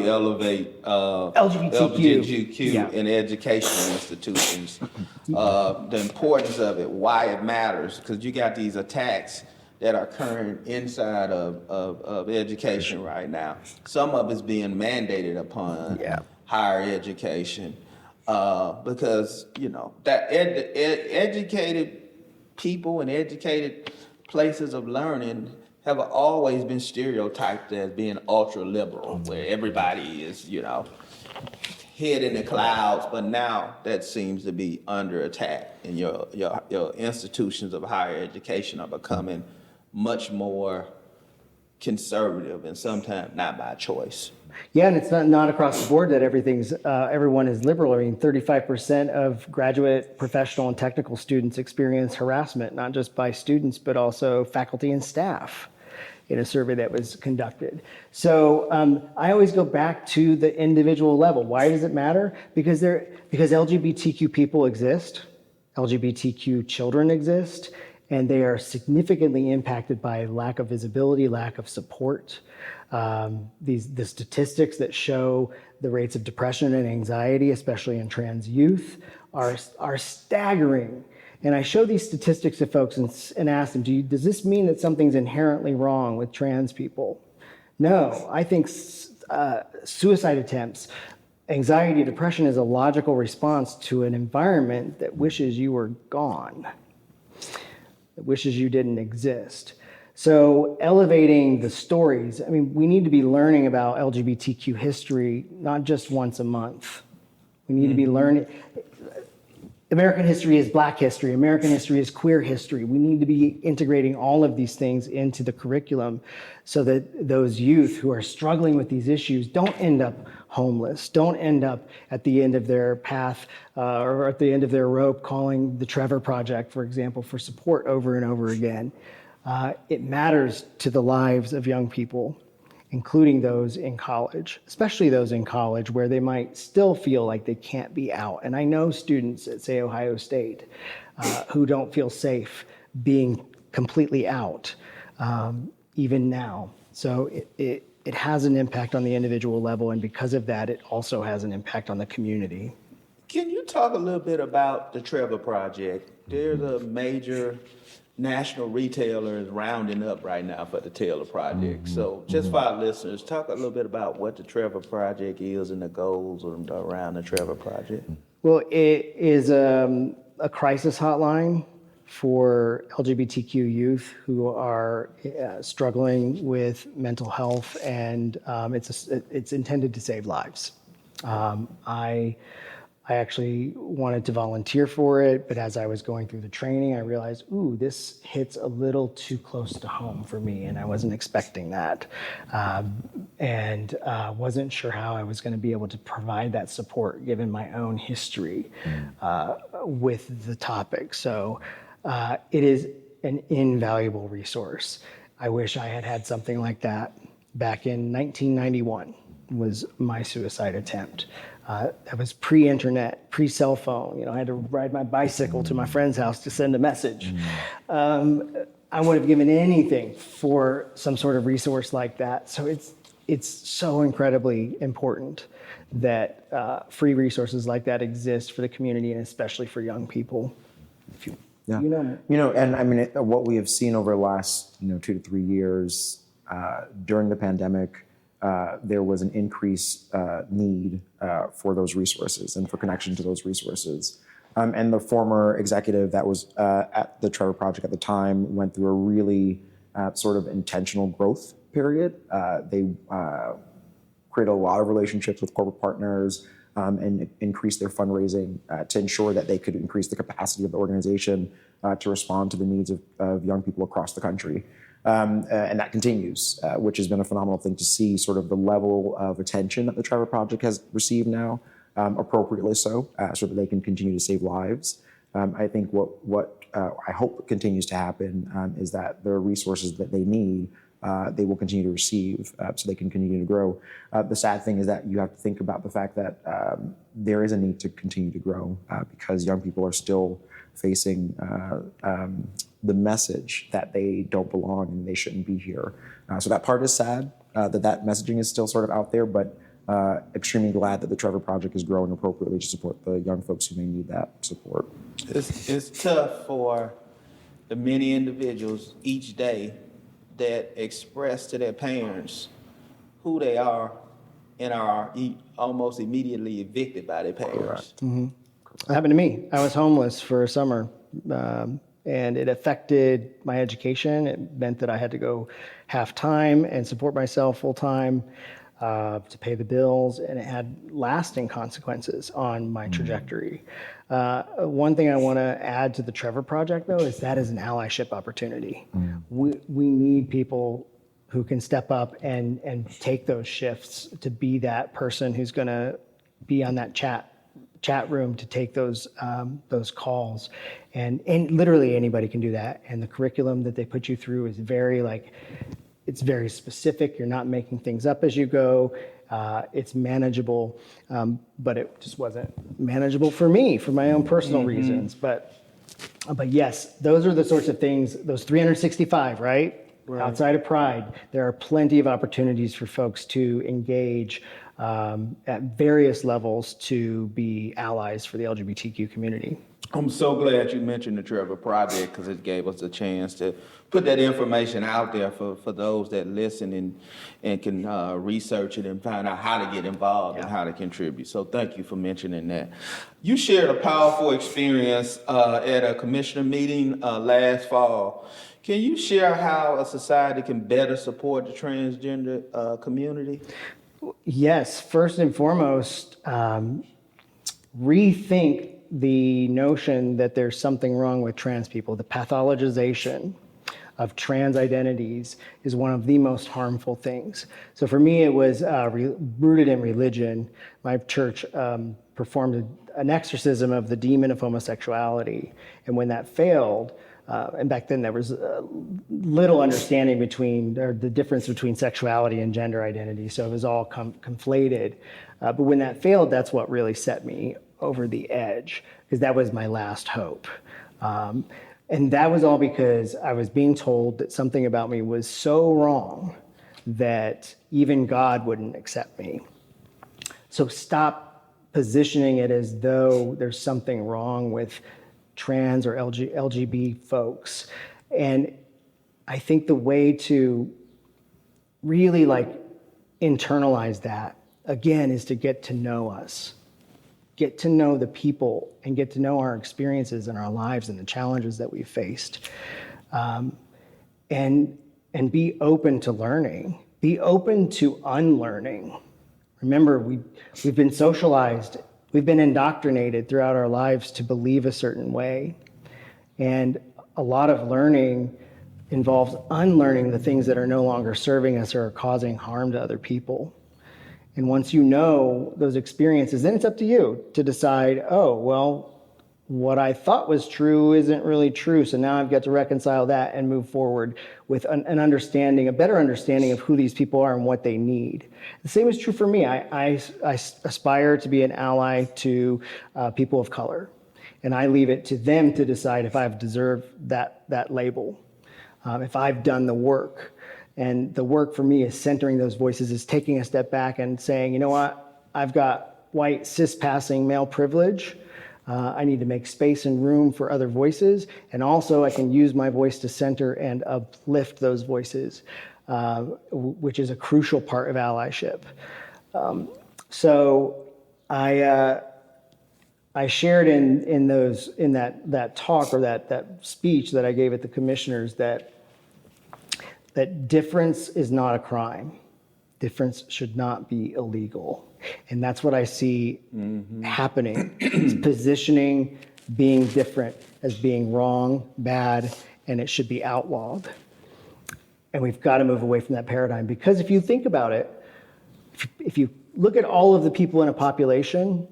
elevate LGBTQ in educational institutions? The importance of it, why it matters, because you got these attacks that are occurring inside of education right now. Some of it's being mandated upon higher education. Because that educated people and educated places of learning have always been stereotyped as being ultra liberal, where everybody is head in the clouds, but now that seems to be under attack, and your institutions of higher education are becoming much more conservative, and sometimes not by choice. Yeah, and it's not across the board that everyone is liberal. I mean, 35% of graduate, professional, and technical students experience harassment, not just by students, but also faculty and staff, in a survey that was conducted. So I always go back to the individual level. Why does it matter? Because LGBTQ people exist, LGBTQ children exist, and they are significantly impacted by lack of visibility, lack of support. The statistics that show the rates of depression and anxiety, especially in trans youth, are staggering. And I show these statistics to folks and ask them, does this mean that something's inherently wrong with trans people? No, I think suicide attempts, anxiety, depression is a logical response to an environment that wishes you were gone, that wishes you didn't exist. So elevating the stories, I mean, we need to be learning about LGBTQ history, not just once a month. We need to be learning. American history is Black history. American history is queer history. We need to be integrating all of these things into the curriculum so that those youth who are struggling with these issues don't end up homeless, don't end up at the end of their path or at the end of their rope calling the Trevor Project, for example, for support over and over again. It matters to the lives of young people, including those in college, especially those in college where they might still feel like they can't be out. And I know students at, say, Ohio State who don't feel safe being completely out, even now. So it has an impact on the individual level, and because of that, it also has an impact on the community. Can you talk a little bit about the Trevor Project? There's a major national retailers rounding up right now for the Taylor Project. So just for our listeners, talk a little bit about what the Trevor Project is and the goals around the Trevor Project. Well, it is a crisis hotline for LGBTQ youth who are struggling with mental health, and it's intended to save lives. I actually wanted to volunteer for it, but as I was going through the training, I realized, this hits a little too close to home for me, and I wasn't expecting that, and wasn't sure how I was going to be able to provide that support given my own history with the topic. So it is an invaluable resource. I wish I had had something like that back in 1991 was my suicide attempt. That was pre-internet, pre-cell phone. I had to ride my bicycle to my friend's house to send a message. I would have given anything for some sort of resource like that. So it's so incredibly important that free resources like that exist for the community and especially for young people. And I mean, what we have seen over the last 2 to 3 years during the pandemic. There was an increased need for those resources and for connection to those resources. And the former executive that was at the Trevor Project at the time went through a really sort of intentional growth period. They created a lot of relationships with corporate partners and increased their fundraising to ensure that they could increase the capacity of the organization to respond to the needs of young people across the country. And that continues, which has been a phenomenal thing to see sort of the level of attention that the Trevor Project has received now, appropriately so that they can continue to save lives. I think what I hope continues to happen is that the resources that they need, they will continue to receive so they can continue to grow. The sad thing is that you have to think about the fact that there is a need to continue to grow because young people are still facing the message that they don't belong and they shouldn't be here. So that part is sad, that messaging is still sort of out there, but extremely glad that the Trevor Project is growing appropriately to support the young folks who may need that support. It's tough for the many individuals each day that express to their parents who they are and are almost immediately evicted by their parents. Mm-hmm. It happened to me. I was homeless for a summer, and it affected my education. It meant that I had to go half-time and support myself full-time. to pay the bills, and it had lasting consequences on my trajectory. One thing I want to add to the Trevor Project, though, is that is an allyship opportunity. We need people who can step up and take those shifts to be that person who's going to be on that chat room to take those calls, and literally anybody can do that. And the curriculum that they put you through is it's very specific. You're not making things up as you go. It's manageable, but it just wasn't manageable for me for my own personal reasons. But yes, those are the sorts of things. Those 365, right? Outside of Pride, there are plenty of opportunities for folks to engage at various levels to be allies for the LGBTQ community. I'm so glad you mentioned the Trevor Project, because it gave us a chance to put that information out there for those that listen and can research it and find out how to get involved and how to contribute. So thank you for mentioning that. You shared a powerful experience at a commissioner meeting last fall. Can you share how a society can better support the transgender community? Yes, first and foremost, rethink the notion that there's something wrong with trans people. The pathologization of trans identities is one of the most harmful things. So for me, it was rooted in religion. My church performed an exorcism of the demon of homosexuality. And when that failed, and back then there was little understanding the difference between sexuality and gender identity. So it was all conflated. But when that failed, that's what really set me over the edge, because that was my last hope. And that was all because I was being told that something about me was so wrong that even God wouldn't accept me. So stop positioning it as though there's something wrong with trans or LGB folks. And I think the way to really internalize that, again, is to get to know us, get to know the people, and get to know our experiences in our lives and the challenges that we've faced. And be open to learning, be open to unlearning. Remember, we've been socialized, we've been indoctrinated throughout our lives to believe a certain way. And a lot of learning involves unlearning the things that are no longer serving us or are causing harm to other people. And once you know those experiences, then it's up to you to decide, oh, well, what I thought was true isn't really true. So now I've got to reconcile that and move forward with an understanding, a better understanding of who these people are and what they need. The same is true for me. I aspire to be an ally to people of color. And I leave it to them to decide if I've deserved that label, if I've done the work. And the work for me is centering those voices, is taking a step back and saying, you know what, I've got white cis-passing male privilege. I need to make space and room for other voices. And also I can use my voice to center and uplift those voices, which is a crucial part of allyship. So I shared in that talk, or that speech that I gave at the commissioners, that difference is not a crime. Difference should not be illegal. And that's what I see happening. It's positioning being different as being wrong, bad, and it should be outlawed. And we've got to move away from that paradigm, because if you think about it, if you look at all of the people in a population,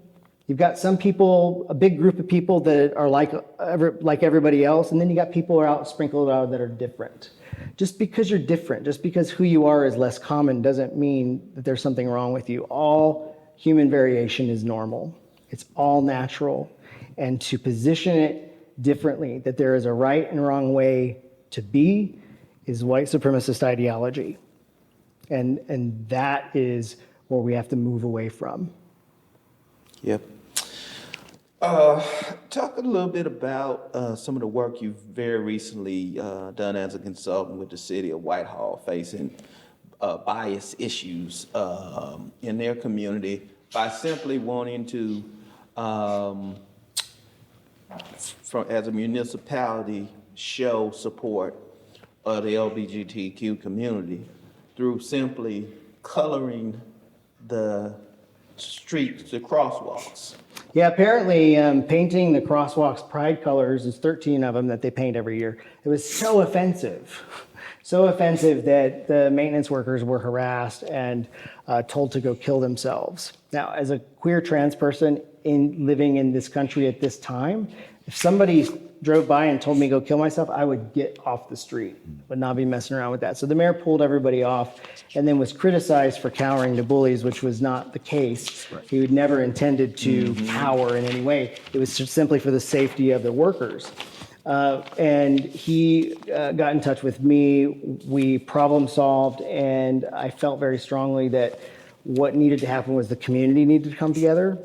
you've got some people, a big group of people that are like everybody else, and then you got people who are out sprinkled out that are different. Just because you're different, just because who you are is less common, doesn't mean that there's something wrong with you. All human variation is normal. It's all natural. And to position it differently, that there is a right and wrong way to be, is white supremacist ideology. And that is where we have to move away from. Yep. Talk a little bit about some of the work you've very recently done as a consultant with the city of Whitehall, facing bias issues in their community by simply wanting to, as a municipality, show support of the LGBTQ community through simply coloring the streets, the crosswalks. Yeah, apparently painting the crosswalks pride colors, there's 13 of them that they paint every year. It was so offensive that the maintenance workers were harassed and told to go kill themselves. Now, as a queer trans person living in this country at this time, if somebody drove by and told me to go kill myself, I would get off the street, would not be messing around with that. So the mayor pulled everybody off and then was criticized for cowering to bullies, which was not the case. He had never intended to cower in any way. It was just simply for the safety of the workers. And he got in touch with me. We problem solved, and I felt very strongly that what needed to happen was the community needed to come together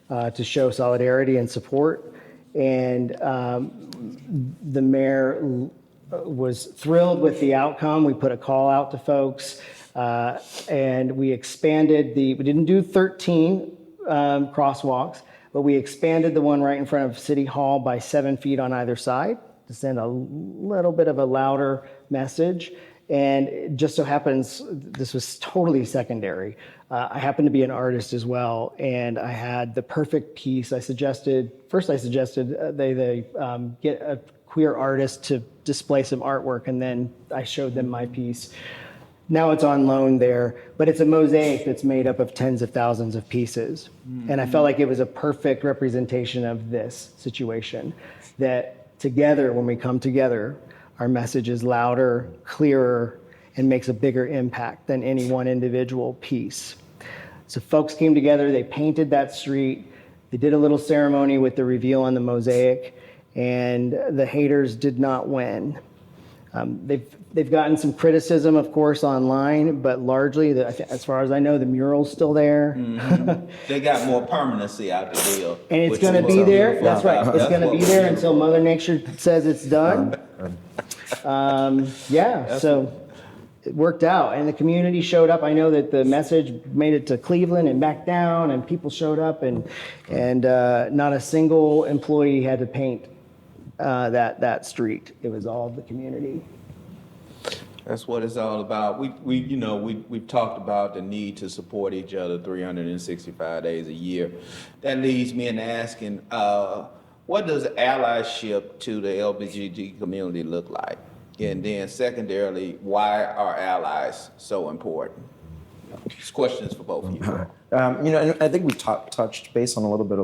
to show solidarity and support. And the mayor was thrilled with the outcome. We put a call out to folks, and we expanded we didn't do 13 crosswalks, but we expanded the one right in front of City Hall by 7 feet on either side to send a little bit of a louder message. And it just so happens, this was totally secondary. I happen to be an artist as well, and I had the perfect piece. I suggested they get a queer artist to display some artwork, and then I showed them my piece. Now it's on loan there, but it's a mosaic that's made up of tens of thousands of pieces. And I felt like it was a perfect representation of this situation, that together, when we come together, our message is louder, clearer, and makes a bigger impact than any one individual piece. So folks came together, they painted that street, they did a little ceremony with the reveal on the mosaic, and the haters did not win. They've gotten some criticism, of course, online, but largely, as far as I know, the mural's still there. They got more permanency out the deal. And it's going to be there. That's right. It's going to be there until Mother Nature says it's done. So it worked out, and the community showed up. I know that the message made it to Cleveland and back down, and people showed up, and not a single employee had to paint that street. It was all the community. That's what it's all about. We've talked about the need to support each other 365 days a year. That leads me into asking, what does allyship to the LGBT community look like? And then secondarily, why are allies so important? These questions for both of you. And I think we touched base on a little bit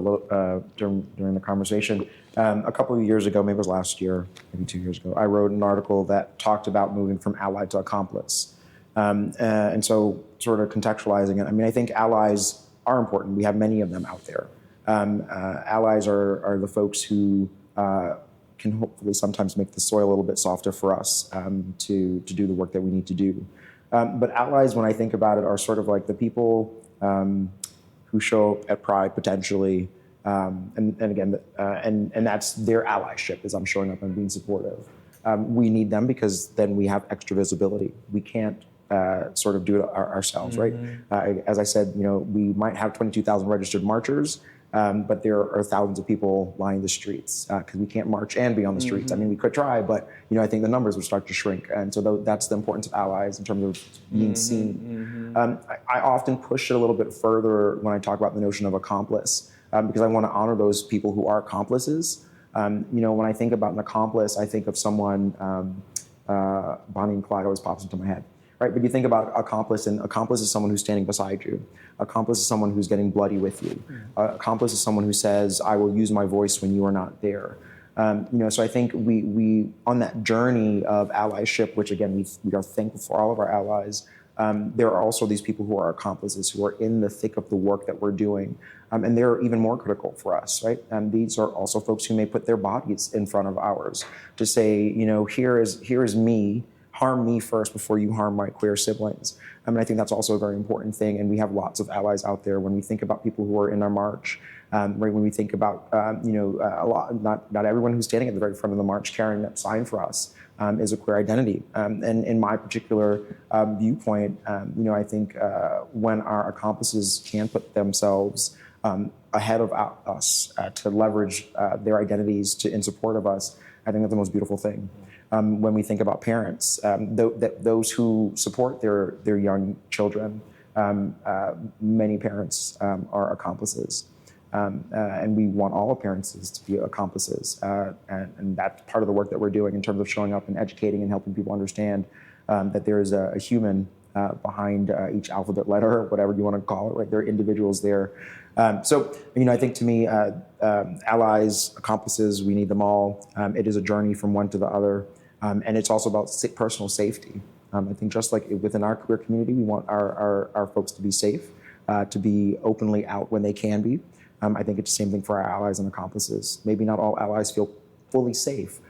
during the conversation. A couple of years ago, maybe it was last year, maybe 2 years ago, I wrote an article that talked about moving from ally to accomplice. And so sort of contextualizing it, I think allies are important. We have many of them out there. Allies are the folks who can hopefully sometimes make the soil a little bit softer for us to do the work that we need to do. But allies, when I think about it, are sort of like the people who show up at Pride potentially, and that's their allyship, is I'm showing up and being supportive. We need them because then we have extra visibility. We can't sort of do it ourselves, right? As I said, we might have 22,000 registered marchers, but there are thousands of people lining the streets because we can't march and be on the streets. We could try, but I think the numbers would start to shrink. And so that's the importance of allies in terms of being seen. I often push it a little bit further when I talk about the notion of accomplice because I want to honor those people who are accomplices. When I think about an accomplice, I think of someone, Bonnie and Clyde always pops into my head. Right, but you think about accomplice, and accomplice is someone who's standing beside you. Accomplice is someone who's getting bloody with you. Accomplice is someone who says, "I will use my voice when you are not there." So I think we on that journey of allyship, which again we are thankful for all of our allies. There are also these people who are accomplices, who are in the thick of the work that we're doing, and they're even more critical for us, right? And these are also folks who may put their bodies in front of ours to say, here is me. Harm me first before you harm my queer siblings. I think that's also a very important thing, and we have lots of allies out there. When we think about people who are in our march, right? When we think about, a lot, not everyone who's standing at the very front of the march carrying that sign for us is a queer identity. And in my particular viewpoint, I think when our accomplices can put themselves ahead of us to leverage their identities in support of us, I think that's the most beautiful thing. When we think about parents, those who support their young children, Many parents are accomplices. And we want all appearances to be accomplices. And that's part of the work that we're doing in terms of showing up and educating and helping people understand that there is a human behind each alphabet letter, or whatever you want to call it, right? There are individuals there. So, I think to me, allies, accomplices, we need them all. It is a journey from one to the other. And it's also about personal safety. I think just like within our queer community, we want our folks to be safe, to be openly out when they can be. I think it's the same thing for our allies and accomplices. Maybe not all allies feel fully safe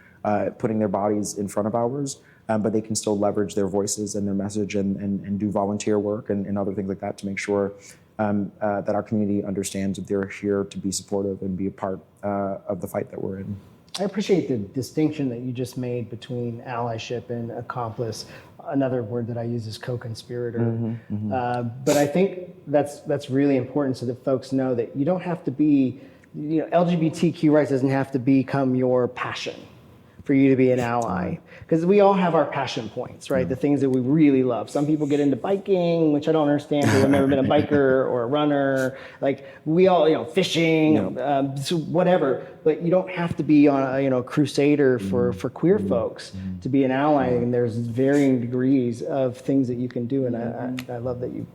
putting their bodies in front of ours, but they can still leverage their voices and their message and do volunteer work and other things like that to make sure that our community understands that they're here to be supportive and be a part of the fight that we're in. I appreciate the distinction that you just made between allyship and accomplice. Another word that I use is co-conspirator. But I think that's really important so that folks know that you don't have to be, LGBTQ rights doesn't have to become your passion for you to be an ally. Because we all have our passion points, right? The things that we really love. Some people get into biking, which I don't understand because I've never been a biker or a runner. Like we all, fishing, so whatever. But you don't have to be on a crusader for queer folks to be an ally. And there's varying degrees of things that you can do. And I love that you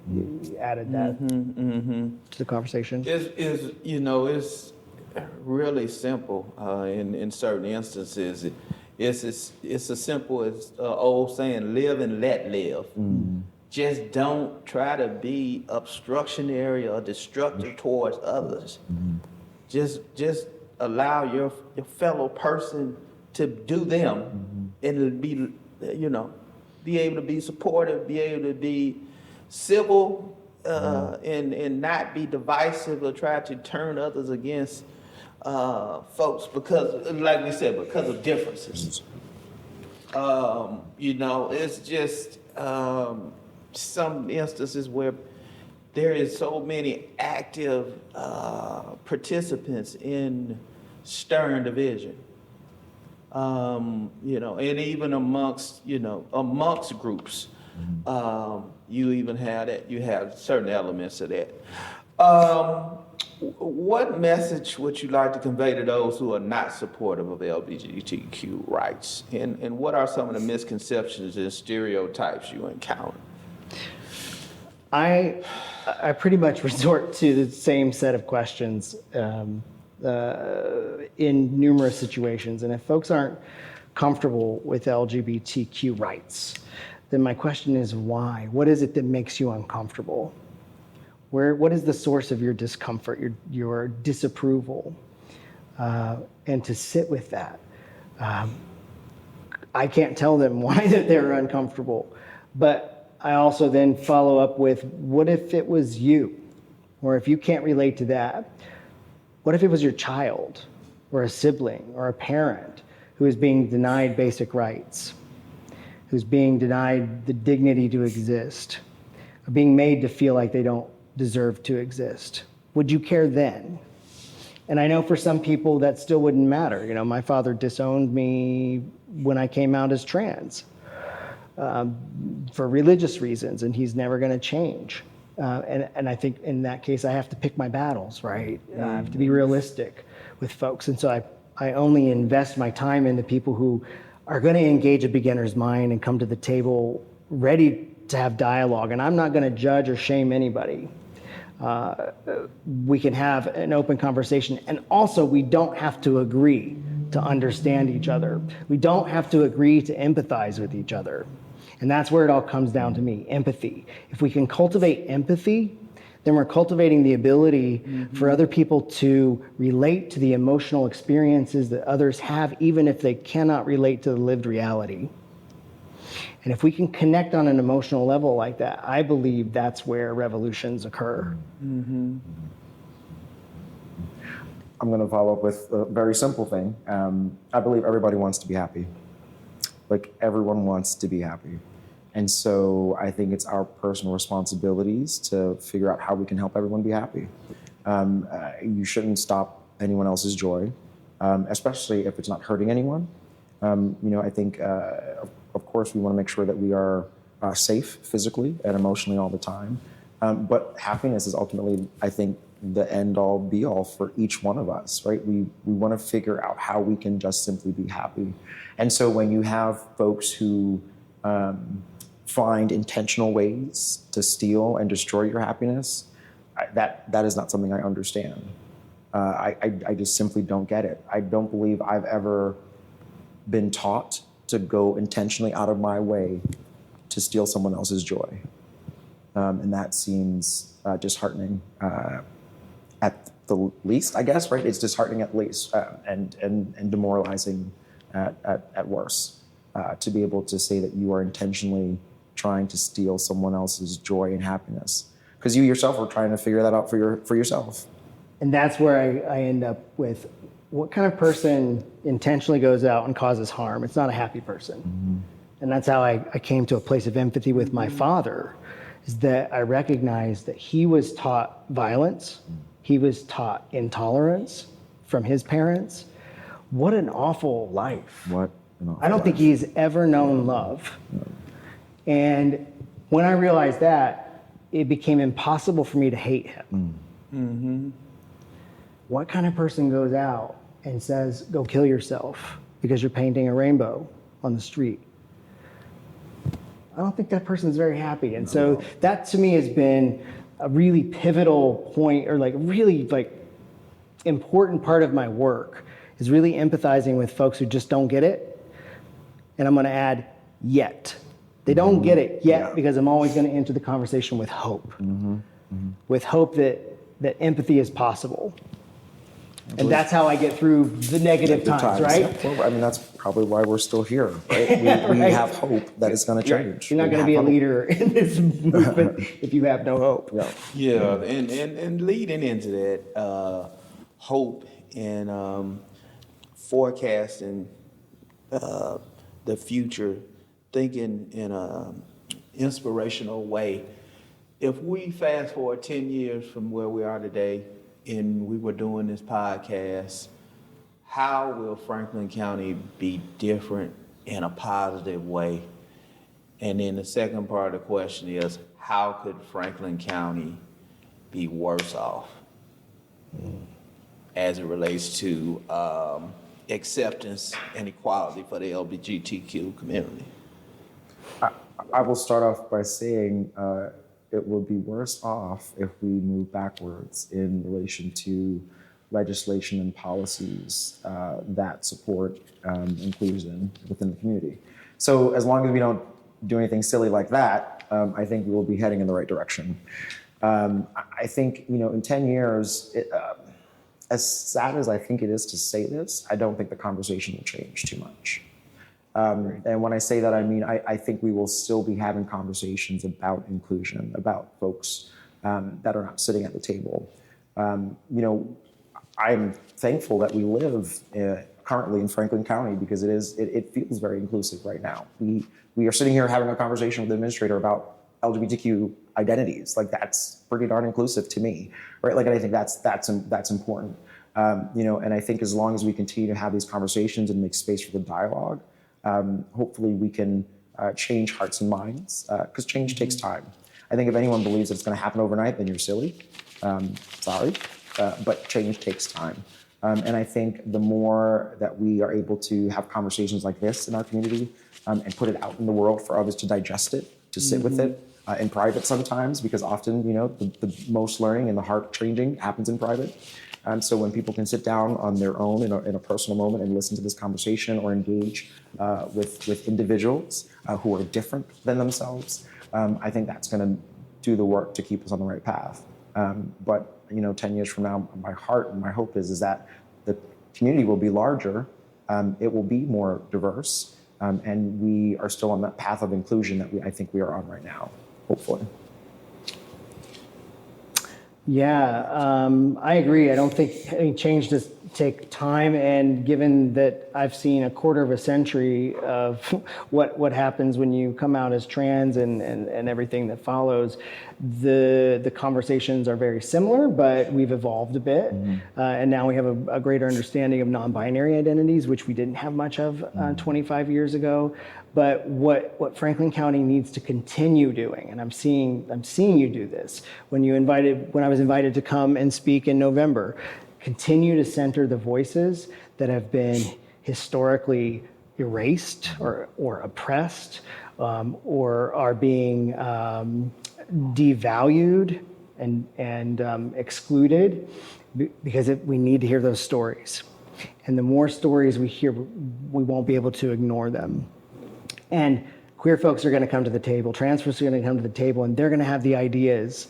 added that to the conversation. It's really simple in certain instances. It's as simple as old saying, live and let live. Just don't try to be obstructionary or destructive towards others. Just allow your fellow person to do them and be able to be supportive, be able to be civil, and not be divisive or try to turn others against folks because, like we said, because of differences. It's just some instances where there is so many active participants in stirring division. And even amongst groups, you even have that. You have certain elements of that. What message would you like to convey to those who are not supportive of LGBTQ rights? And what are some of the misconceptions and stereotypes you encounter? I pretty much resort to the same set of questions in numerous situations. And if folks aren't comfortable with LGBTQ rights, then my question is why? What is it that makes you uncomfortable? What is the source of your discomfort, your disapproval? And to sit with that. I can't tell them why that they're uncomfortable, but I also then follow up with, what if it was you? Or if you can't relate to that, what if it was your child or a sibling or a parent who is being denied basic rights, who's being denied the dignity to exist, or being made to feel like they don't deserve to exist? Would you care then? And I know for some people that still wouldn't matter. My father disowned me when I came out as trans for religious reasons, and he's never going to change. And I think in that case, I have to pick my battles, right? I have to be realistic with folks. And so I only invest my time into people who are going to engage a beginner's mind and come to the table ready to have dialogue. And I'm not going to judge or shame anybody. We can have an open conversation. And also, we don't have to agree to understand each other. We don't have to agree to empathize with each other. And that's where it all comes down to me, empathy. If we can cultivate empathy, then we're cultivating the ability for other people to relate to the emotional experiences that others have, even if they cannot relate to the lived reality. And if we can connect on an emotional level like that, I believe that's where revolutions occur. I'm going to follow up with a very simple thing. I believe everybody wants to be happy. Like, everyone wants to be happy. And so I think it's our personal responsibilities to figure out how we can help everyone be happy. You shouldn't stop anyone else's joy, especially if it's not hurting anyone. I think, of course, we want to make sure that we are safe physically and emotionally all the time. But happiness is ultimately, I think, the end all be all for each one of us, right? We want to figure out how we can just simply be happy. And so when you have folks who find intentional ways to steal and destroy your happiness, that is not something I understand. I just simply don't get it. I don't believe I've ever been taught to go intentionally out of my way to steal someone else's joy. And that seems disheartening at the least, I guess, right? It's disheartening at least and demoralizing at worst to be able to say that you are intentionally trying to steal someone else's joy and happiness. Because you yourself are trying to figure that out for yourself. And that's where I end up with what kind of person intentionally goes out and causes harm. It's not a happy person. Mm-hmm. And that's how I came to a place of empathy with my father, is that I recognized that he was taught violence. He was taught intolerance from his parents. What an awful life. I don't think he's ever known love. No. And when I realized that, it became impossible for me to hate him. Mm-hmm. What kind of person goes out and says, go kill yourself because you're painting a rainbow on the street? I don't think that person's very happy. And so that to me has been a really pivotal point, or really important part of my work, is really empathizing with folks who just don't get it. And I'm going to add yet. They don't get it yet because I'm always going to enter the conversation with hope. With hope that empathy is possible. And that's how I get through the negative times, right? Yeah. Well, I mean, that's probably why we're still here, right? We have hope that it's going to change. You're not going to be a leader in this movement if you have no hope. Yeah, and leading into that, hope and forecasting the future, thinking in an inspirational way. If we fast forward 10 years from where we are today, and we were doing this podcast, how will Franklin County be different in a positive way? And then the second part of the question is, how could Franklin County be worse off as it relates to acceptance and equality for the LGBTQ community? I will start off by saying it would be worse off if we move backwards in relation to legislation and policies that support inclusion within the community. So as long as we don't do anything silly like that, I think we will be heading in the right direction. I think, in 10 years, as sad as I think it is to say this, I don't think the conversation will change too much. And when I say that, I mean, I think we will still be having conversations about inclusion, about folks that are not sitting at the table. I'm thankful that we live currently in Franklin County because it feels very inclusive right now. We are sitting here having a conversation with the administrator about LGBTQ identities. That's pretty darn inclusive to me, right? And I think that's important. And I think as long as we continue to have these conversations and make space for the dialogue, hopefully we can change hearts and minds, because change takes time. I think if anyone believes that it's going to happen overnight, then you're silly. Sorry, but change takes time. And I think the more that we are able to have conversations like this in our community and put it out in the world for others to digest it, to sit with it in private sometimes, because often, the most learning and the heart changing happens in private. So when people can sit down on their own in a personal moment and listen to this conversation or engage with individuals who are different than themselves, I think that's going to do the work to keep us on the right path. But 10 years from now, my heart and my hope is that the community will be larger, it will be more diverse, and we are still on that path of inclusion that I think we are on right now, hopefully. Yeah, I agree. I don't think any change take time, and given that I've seen a quarter of a century of what happens when you come out as trans and everything that follows, the conversations are very similar, but we've evolved a bit. And now we have a greater understanding of non-binary identities, which we didn't have much of 25 years ago. But what Franklin County needs to continue doing, and I'm seeing you do this, when I was invited to come and speak in November, continue to center the voices that have been historically erased or oppressed, or are being devalued and excluded, because we need to hear those stories. And the more stories we hear, we won't be able to ignore them. And queer folks are going to come to the table, trans folks are going to come to the table, and they're going to have the ideas.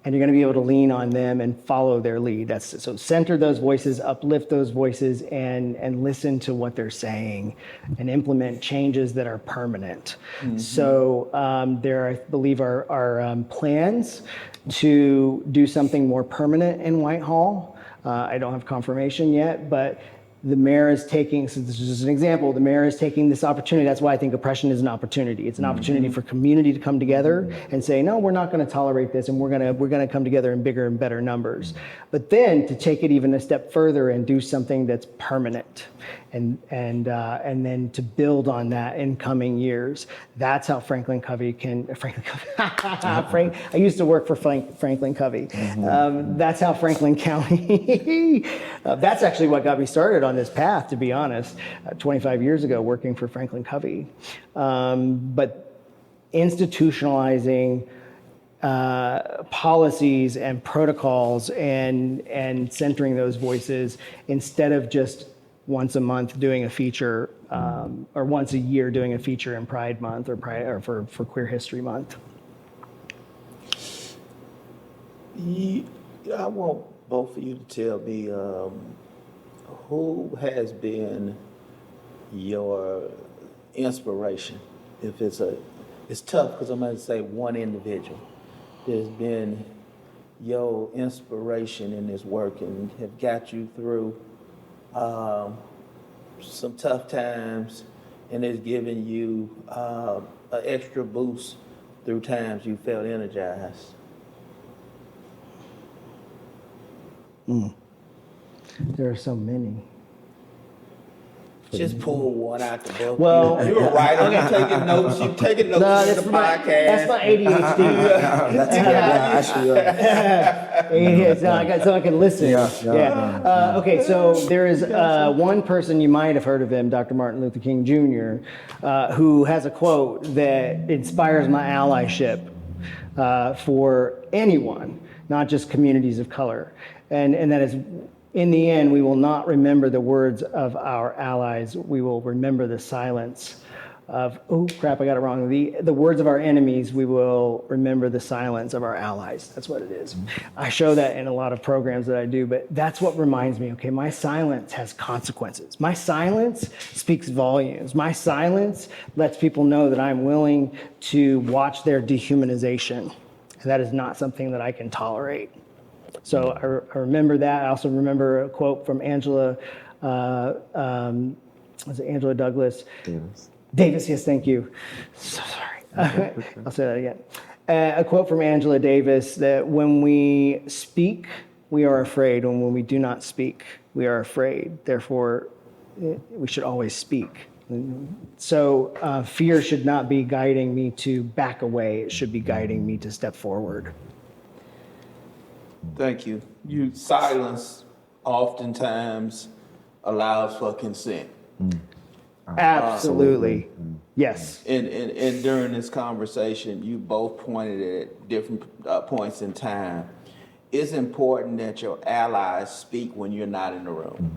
And you're going to be able to lean on them and follow their lead. So center those voices, uplift those voices, and listen to what they're saying, and implement changes that are permanent. So there, I believe, are plans to do something more permanent in Whitehall. I don't have confirmation yet, but the mayor is taking, so this is just an example, the mayor is taking this opportunity. That's why I think oppression is an opportunity. It's an opportunity for community to come together and say, no, we're not going to tolerate this, and we're going to come together in bigger and better numbers. But then to take it even a step further and do something that's permanent, and then to build on that in coming years. That's how Franklin Covey I used to work for Franklin Covey. That's how Franklin County, that's actually what got me started on this path, to be honest, 25 years ago, working for Franklin Covey. But institutionalizing policies and protocols and centering those voices, instead of just once a month doing a feature, or once a year doing a feature in Pride Month or for Queer History Month. I want both of you to tell me who has been your inspiration. If it's tough because I'm going to say one individual that's been your inspiration in this work and have got you through some tough times, and has given you an extra boost through times you felt energized. There are so many. Just pull one out the book. Well, you were right. I'm taking notes. You're taking notes No, in the podcast. that's my ADHD. So I can listen. Okay, so there is one person, you might have heard of him, Dr. Martin Luther King Jr., who has a quote that inspires my allyship for anyone, not just communities of color. And that is, in the end, we will not remember the words of our allies. We will remember the silence of, oh crap, I got it wrong. The words of our enemies, we will remember the silence of our allies. That's what it is. I show that in a lot of programs that I do, but that's what reminds me, okay, my silence has consequences. My silence speaks volumes. My silence lets people know that I'm willing to watch their dehumanization. And that is not something that I can tolerate. So I remember that. I also remember a quote from Angela, was it Angela Douglas? Davis, yes, thank you. So sorry. I'll say that again. A quote from Angela Davis that when we speak, we are afraid. And when we do not speak, we are afraid. Therefore, we should always speak. So fear should not be guiding me to back away. It should be guiding me to step forward. Thank you. Silence oftentimes allows for consent. Absolutely. Yes. And during this conversation, you both pointed at different points in time. It's important that your allies speak when you're not in the room.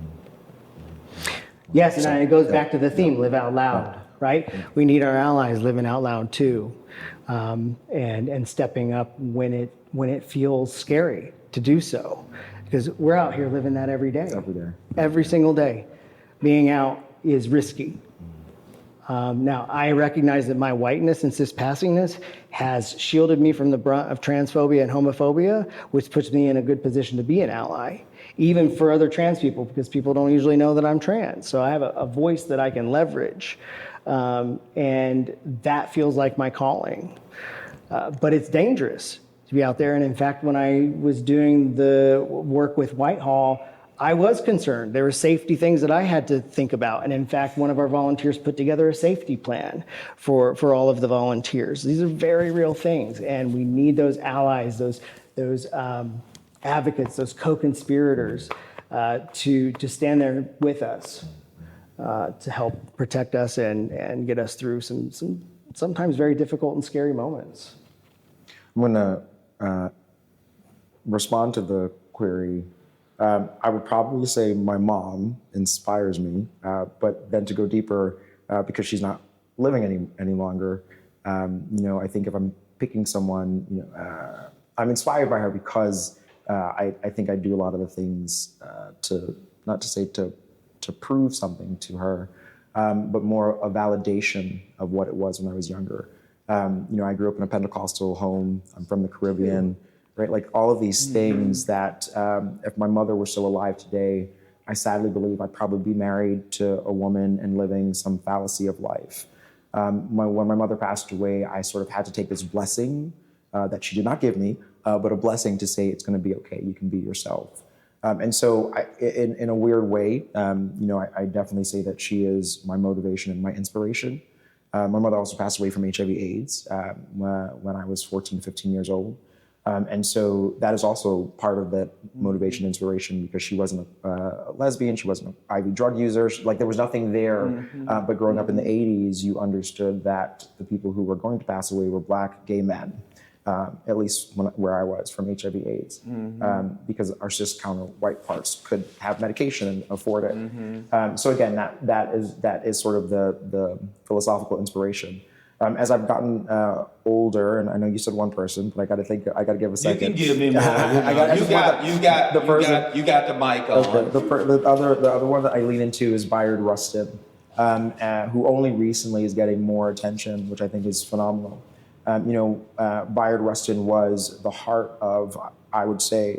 Yes, and it goes back to the theme, live out loud, right? We need our allies living out loud too, and stepping up when it feels scary to do so, because we're out here living that every day. Every single day. Being out is risky. Now, I recognize that my whiteness and cis-passingness has shielded me from the brunt of transphobia and homophobia, which puts me in a good position to be an ally. even for other trans people, because people don't usually know that I'm trans. So I have a voice that I can leverage. And that feels like my calling. But it's dangerous to be out there. And in fact, when I was doing the work with Whitehall, I was concerned. There were safety things that I had to think about. And in fact, one of our volunteers put together a safety plan for all of the volunteers. These are very real things. And we need those allies, those advocates, those co-conspirators to stand there with us to help protect us and get us through some sometimes very difficult and scary moments. I'm going to respond to the query. I would probably say my mom inspires me, but then to go deeper, because she's not living any longer, I think if I'm picking someone, I'm inspired by her because I think I do a lot of the things not to say to prove something to her, but more a validation of what it was when I was younger. I grew up in a Pentecostal home. I'm from the Caribbean. Right, like all of these things that if my mother were still alive today, I sadly believe I'd probably be married to a woman and living some fallacy of life. When my mother passed away, I sort of had to take this blessing that she did not give me, but a blessing to say it's going to be okay. You can be yourself. And so, in a weird way, I definitely say that she is my motivation and my inspiration. My mother also passed away from HIV/AIDS when I was 14 to 15 years old. And so that is also part of that motivation, inspiration, because she wasn't a lesbian, she wasn't an IV drug user, there was nothing there. But growing up in the 80s, you understood that the people who were going to pass away were Black gay men, at least where I was from HIV/AIDS, because our cis counter white parts could have medication and afford it. So again, that is sort of the philosophical inspiration. As I've gotten older, and I know you said one person, but I got to give a second. You can give me more. You got the mic on. Okay. The other one that I lean into is Bayard Rustin, who only recently is getting more attention, which I think is phenomenal. Bayard Rustin was the heart of, I would say,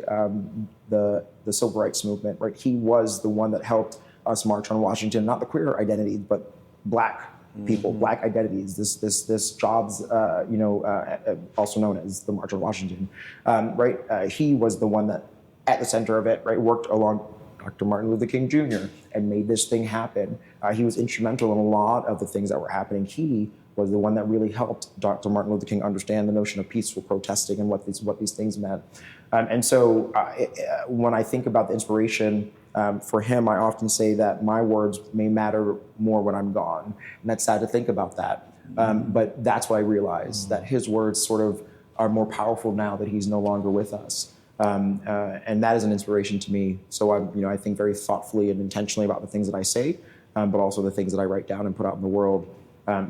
the civil rights movement. Right, he was the one that helped us march on Washington, not the queer identity, but Black people, Black identities, this jobs, also known as the March on Washington, right? He was the one that, at the center of it, right, worked along Dr. Martin Luther King Jr. and made this thing happen. He was instrumental in a lot of the things that were happening. He was the one that really helped Dr. Martin Luther King understand the notion of peaceful protesting and what these things meant. And so when I think about the inspiration, for him, I often say that my words may matter more when I'm gone. And that's sad to think about that. But that's what I realized, that his words sort of are more powerful now that he's no longer with us. And that is an inspiration to me. So I think very thoughtfully and intentionally about the things that I say, but also the things that I write down and put out in the world,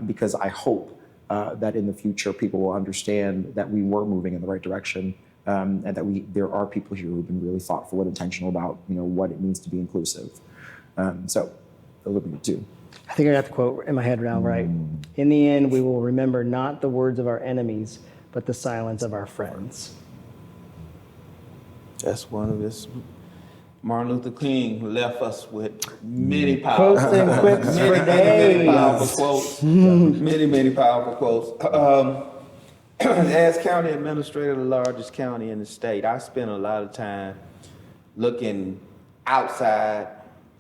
because I hope that in the future people will understand that we were moving in the right direction. And that there are people here who've been really thoughtful and intentional about what it means to be inclusive. So those would be the two. I think I got the quote in my head now, right? In the end, we will remember not the words of our enemies, but the silence of our friends. That's one of his. Martin Luther King left us with many powerful quotes and quips for days. Many powerful quotes. Many powerful quotes. As county administrator of the largest county in the state, I spend a lot of time looking outside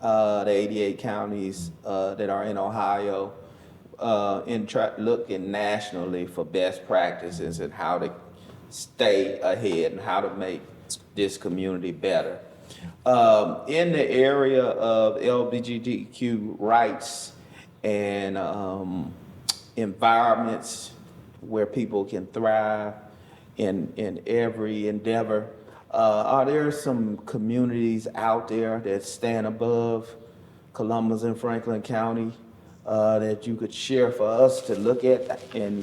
the 88 counties that are in Ohio, looking nationally for best practices and how to stay ahead and how to make this community better. In the area of LGBTQ rights and environments where people can thrive in every endeavor, are there some communities out there that stand above Columbus and Franklin County that you could share for us to look at and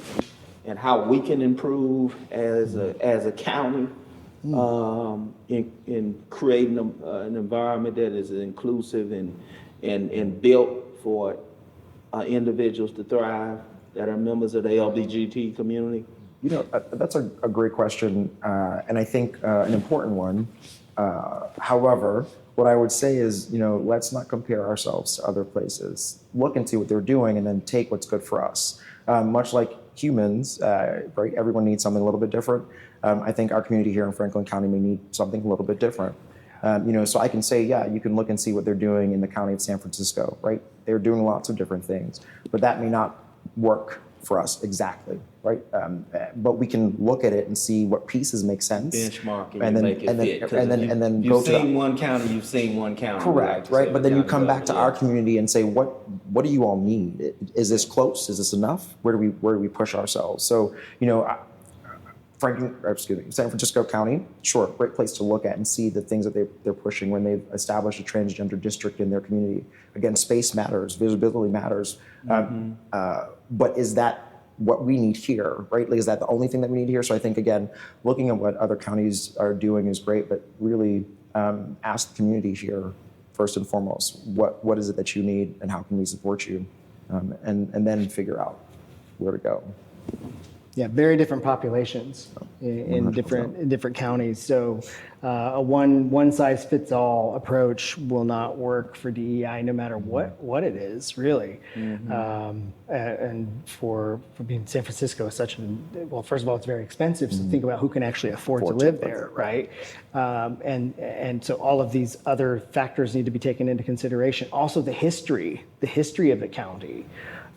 how we can improve as a county in creating an environment that is inclusive and built for individuals to thrive that are members of the LGBT community? That's a great question, and I think an important one. However, what I would say is, let's not compare ourselves to other places. Look and see what they're doing, and then take what's good for us. Much like humans, right? Everyone needs something a little bit different. I think our community here in Franklin County may need something a little bit different. So I can say, yeah, you can look and see what they're doing in the county of San Francisco, right? They're doing lots of different things, but that may not work for us exactly, right? But we can look at it and see what pieces make sense. Benchmark and and then, make it and then, fit. 'Cause and then, if and then you've go to seen one county, you've seen one county. We like correct, to say right? But then you county come back to level, our yeah. community and say, what do you all need? Is this close? Is this enough? Where do we push ourselves? So, San Francisco County, sure, great place to look at and see the things that they're pushing when they've established a transgender district in their community. Again, space matters, visibility matters. But is that what we need here, right? Like, is that the only thing that we need here? So I think, again, looking at what other counties are doing is great, but really ask the community here, first and foremost, what is it that you need and how can we support you? And then figure out where to go. Yeah, very different populations in different counties. So a one size fits all approach will not work for DEI, no matter what it is, really. And for being San Francisco is first of all, it's very expensive. So think about who can actually afford to live there, right? And so all of these other factors need to be taken into consideration. Also, the history of the county.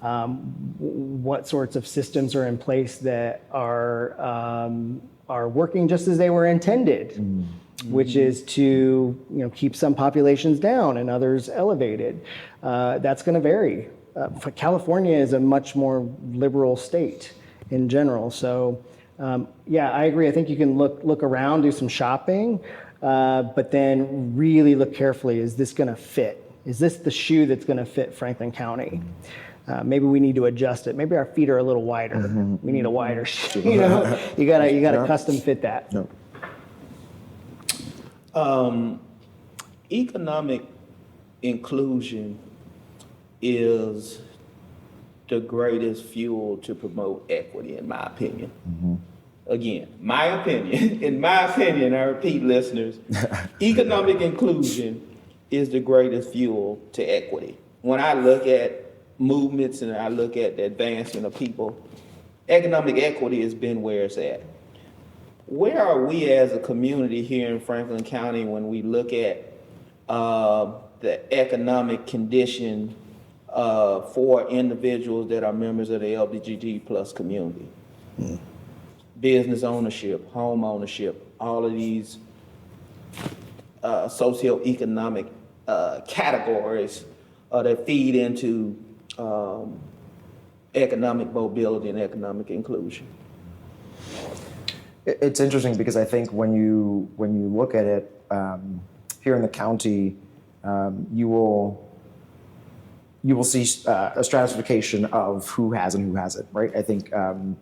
What sorts of systems are in place that are working just as they were intended, which is to keep some populations down and others elevated. That's going to vary. California is a much more liberal state in general. So yeah, I agree. I think you can look around, do some shopping, but then really look carefully. Is this going to fit? Is this the shoe that's going to fit Franklin County? Maybe we need to adjust it. Maybe our feet are a little wider. We need a wider shoe. You gotta custom fit that. Economic inclusion is the greatest fuel to promote equity, in my opinion. Again, my opinion. In my opinion, I repeat, listeners, economic inclusion is the greatest fuel to equity. When I look at movements and I look at the advancement of people, economic equity has been where it's at. Where are we as a community here in Franklin County when we look at the economic condition for individuals that are members of the LGBT plus community? Business ownership, home ownership, all of these socioeconomic categories that feed into economic mobility and economic inclusion. It's interesting because I think when you look at it here in the county, you will see a stratification of who has and who hasn't, right? I think, and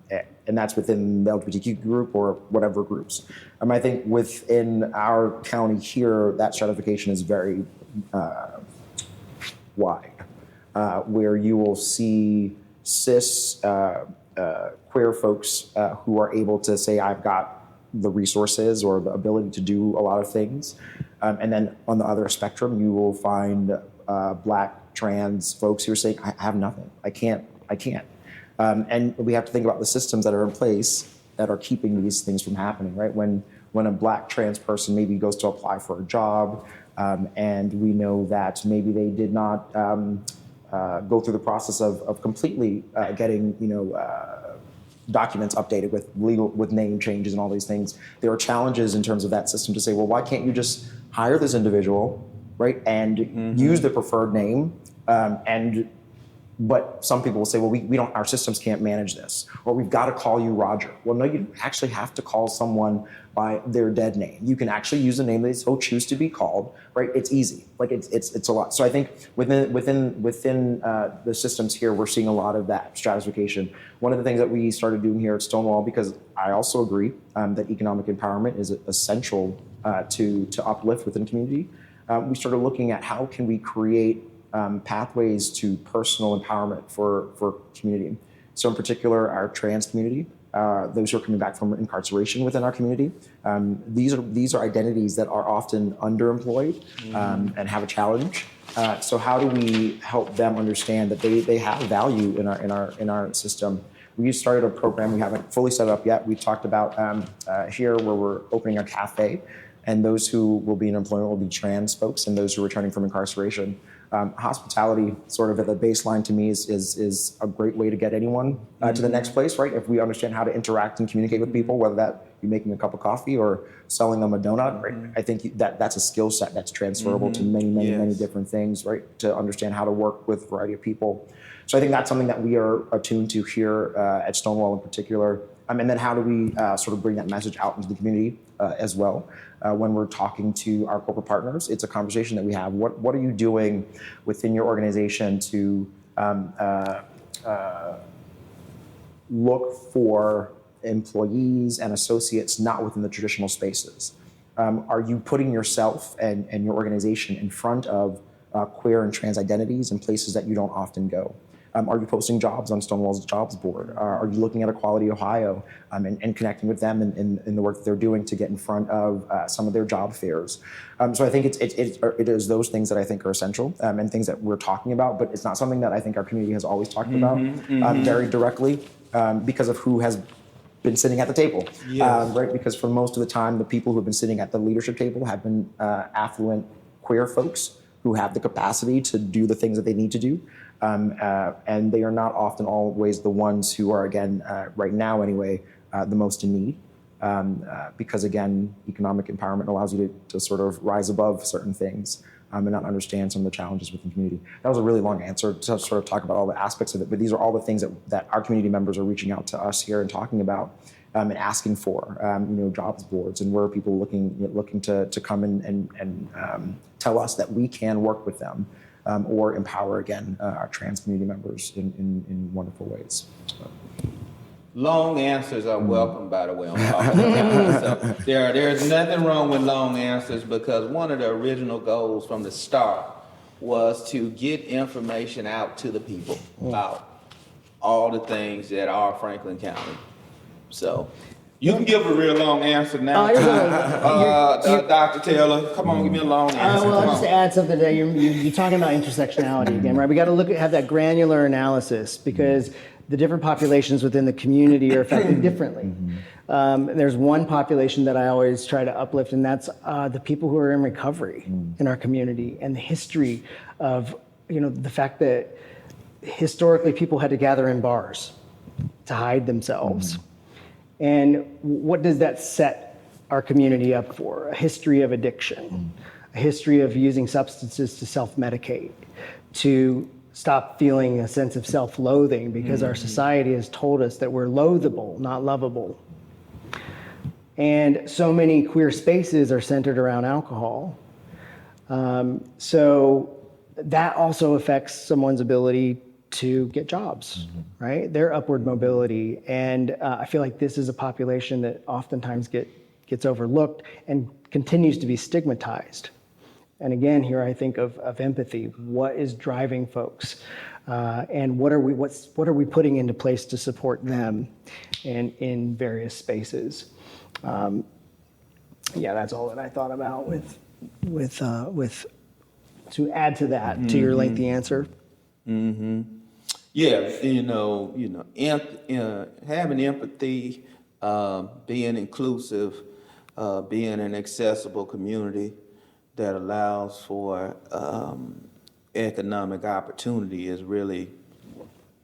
that's within the LGBTQ group or whatever groups. I think within our county here, that stratification is very wide. Where you will see cis queer folks who are able to say, I've got the resources or the ability to do a lot of things. And then on the other spectrum, you will find Black trans folks who are saying, I have nothing. I can't. And we have to think about the systems that are in place that are keeping these things from happening, right? When a Black trans person maybe goes to apply for a job, and we know that maybe they did not go through the process of completely getting, documents updated with name changes and all these things. There are challenges in terms of that system to say, well, why can't you just hire this individual, right, and use the preferred name, but some people will say, well, we don't, our systems can't manage this, or we've got to call you Roger. Well, no, you actually have to call someone by their dead name. You can actually use the name they so choose to be called, right? It's easy, like it's a lot. So I think within the systems here, we're seeing a lot of that stratification. One of the things that we started doing here at Stonewall, because I also agree that economic empowerment is essential to uplift within the community. We started looking at how can we create pathways to personal empowerment for community. So in particular, our trans community, those who are coming back from incarceration within our community. These are identities that are often underemployed and have a challenge. So how do we help them understand that they have value in our system? We started a program, we haven't fully set it up yet. We talked about here where we're opening a cafe, and those who will be in employment will be trans folks and those who are returning from incarceration. Hospitality, sort of at the baseline to me, is a great way to get anyone to the next place, right? If we understand how to interact and communicate with people, whether that be making a cup of coffee or selling them a donut, right? I think that's a skill set that's transferable to many different things, right? To understand how to work with a variety of people. So I think that's something that we are attuned to here at Stonewall in particular. And then how do we sort of bring that message out into the community as well? When we're talking to our corporate partners, it's a conversation that we have. What are you doing within your organization to look for employees and associates not within the traditional spaces? Are you putting yourself and your organization in front of queer and trans identities in places that you don't often go? Are you posting jobs on Stonewall's jobs board? Are you looking at Equality Ohio and connecting with them in the work that they're doing to get in front of some of their job fairs? So I think it is those things that I think are essential and things that we're talking about, but it's not something that I think our community has always talked about very directly because of who has been sitting at the table, right? Because for most of the time, the people who have been sitting at the leadership table have been affluent queer folks who have the capacity to do the things that they need to do. And they are not often always the ones who are, again, right now anyway, the most in need. Because again, economic empowerment allows you to sort of rise above certain things and not understand some of the challenges within the community. That was a really long answer to sort of talk about all the aspects of it, but these are all the things that our community members are reaching out to us here and talking about and asking for, jobs boards, and where are people looking to come and tell us that we can work with them. Or empower, again, our trans community members in wonderful ways. So. Long answers are welcome, by the way, on talking about. So there's nothing wrong with long answers, because one of the original goals from the start was to get information out to the people about all the things that are Franklin County. So you can give a real long answer now. Dr. Taylor, come on, give me a long answer. Well, just to add something there, you're talking about intersectionality again, right? We got to have that granular analysis, because the different populations within the community are affected differently. There's one population that I always try to uplift, and that's the people who are in recovery in our community, and the history of, the fact that historically people had to gather in bars to hide themselves. And what does that set our community up for? A history of addiction, a history of using substances to self-medicate, to stop feeling a sense of self-loathing, because our society has told us that we're loathable, not lovable. And so many queer spaces are centered around alcohol. So that also affects someone's ability to get jobs, right? Their upward mobility. And I feel like this is a population that oftentimes gets overlooked and continues to be stigmatized. And again, here I think of empathy. What is driving folks? And what are we putting into place to support them in various spaces? That's all that I thought about with to add to that, to your lengthy answer. Yeah, having empathy, being inclusive, being an accessible community that allows for economic opportunity is really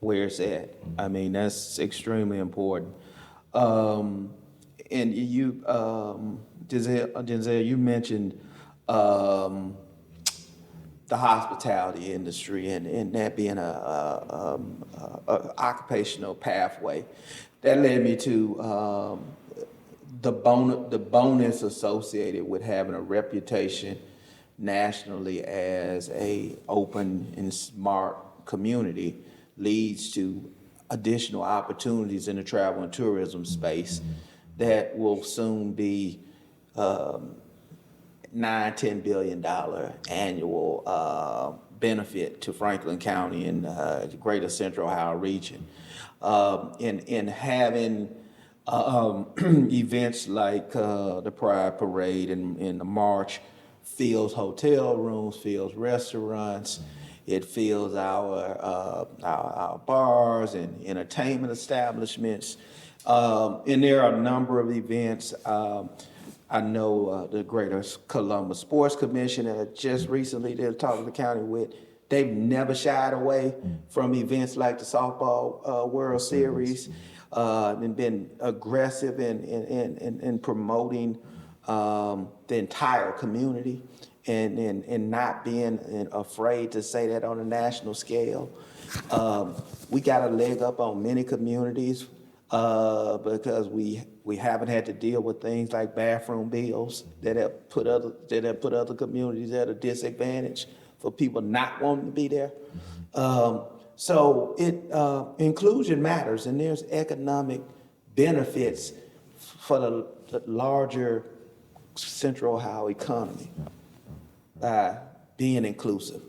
where it's at. I mean, that's extremely important. And you, Denzel, you mentioned the hospitality industry and that being a occupational pathway. That led me to the bonus associated with having a reputation nationally as a open and smart community leads to additional opportunities in the travel and tourism space that will soon be $9-10 billion annual benefit to Franklin County and the greater Central Ohio region. In having Events like the Pride Parade and the March fills hotel rooms, fills restaurants, it fills our bars and entertainment establishments. And there are a number of events. I know the Greater Columbus Sports Commission that I just recently did talk to the county with. They've never shied away from events like the softball World Series, and been aggressive in promoting the entire community, and not being afraid to say that on a national scale. We got a leg up on many communities because we haven't had to deal with things like bathroom bills that have put other communities at a disadvantage for people not wanting to be there. So inclusion matters, and there's economic benefits for the larger Central Ohio economy by being inclusive.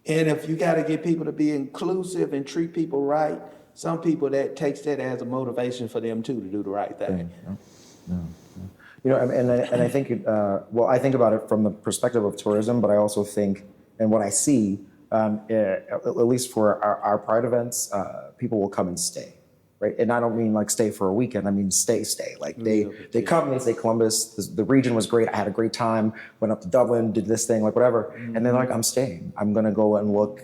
And if you got to get people to be inclusive and treat people right, some people that takes that as a motivation for them too to do the right thing. You know, and I think well, I think about it from the perspective of tourism, but I also think, and what I see, at least for our Pride events, people will come and stay, right? And I don't mean like stay for a weekend. I mean stay. Like they come, they say Columbus, the region was great. I had a great time. Went up to Dublin, did this thing, like whatever, and they're like, I'm staying. I'm gonna go and look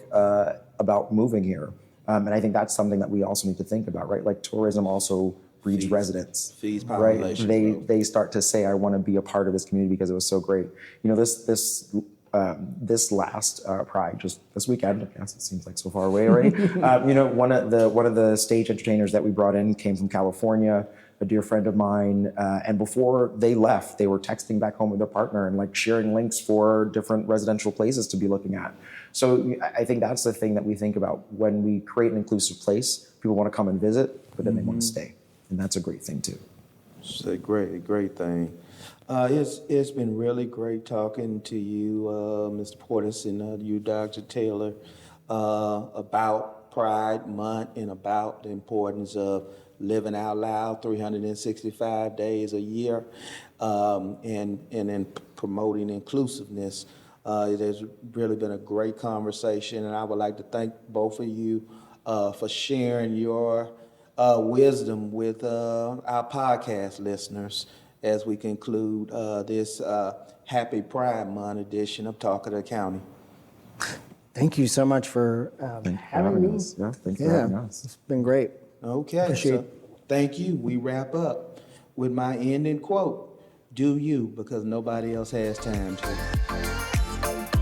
about moving here. And I think that's something that we also need to think about, right? Like tourism also breeds residents, feeds right? population. They start to say, I want to be a part of this community because it was so great. You know, this last Pride, just this weekend, I guess it seems like so far away already. You know, one of the stage entertainers that we brought in came from California, a dear friend of mine. And before they left, they were texting back home with their partner and like sharing links for different residential places to be looking at. So I think that's the thing that we think about when we create an inclusive place. People want to come and visit, but then they want to stay, and that's a great thing too. It's a great thing. It's been really great talking to you, Mr. Porteous, and you, Dr. Taylor, about Pride Month and about the importance of living out loud 365 days a year, and in promoting inclusiveness. It has really been a great conversation, and I would like to thank both of you for sharing your wisdom with our podcast listeners as we conclude this Happy Pride Month edition of Talk of the County. Thank you so much for having me. us. Yeah, thanks for having us. It's been great. Okay, Appreciate so thank you. We wrap up with my ending quote: "Do you, because nobody else has time to."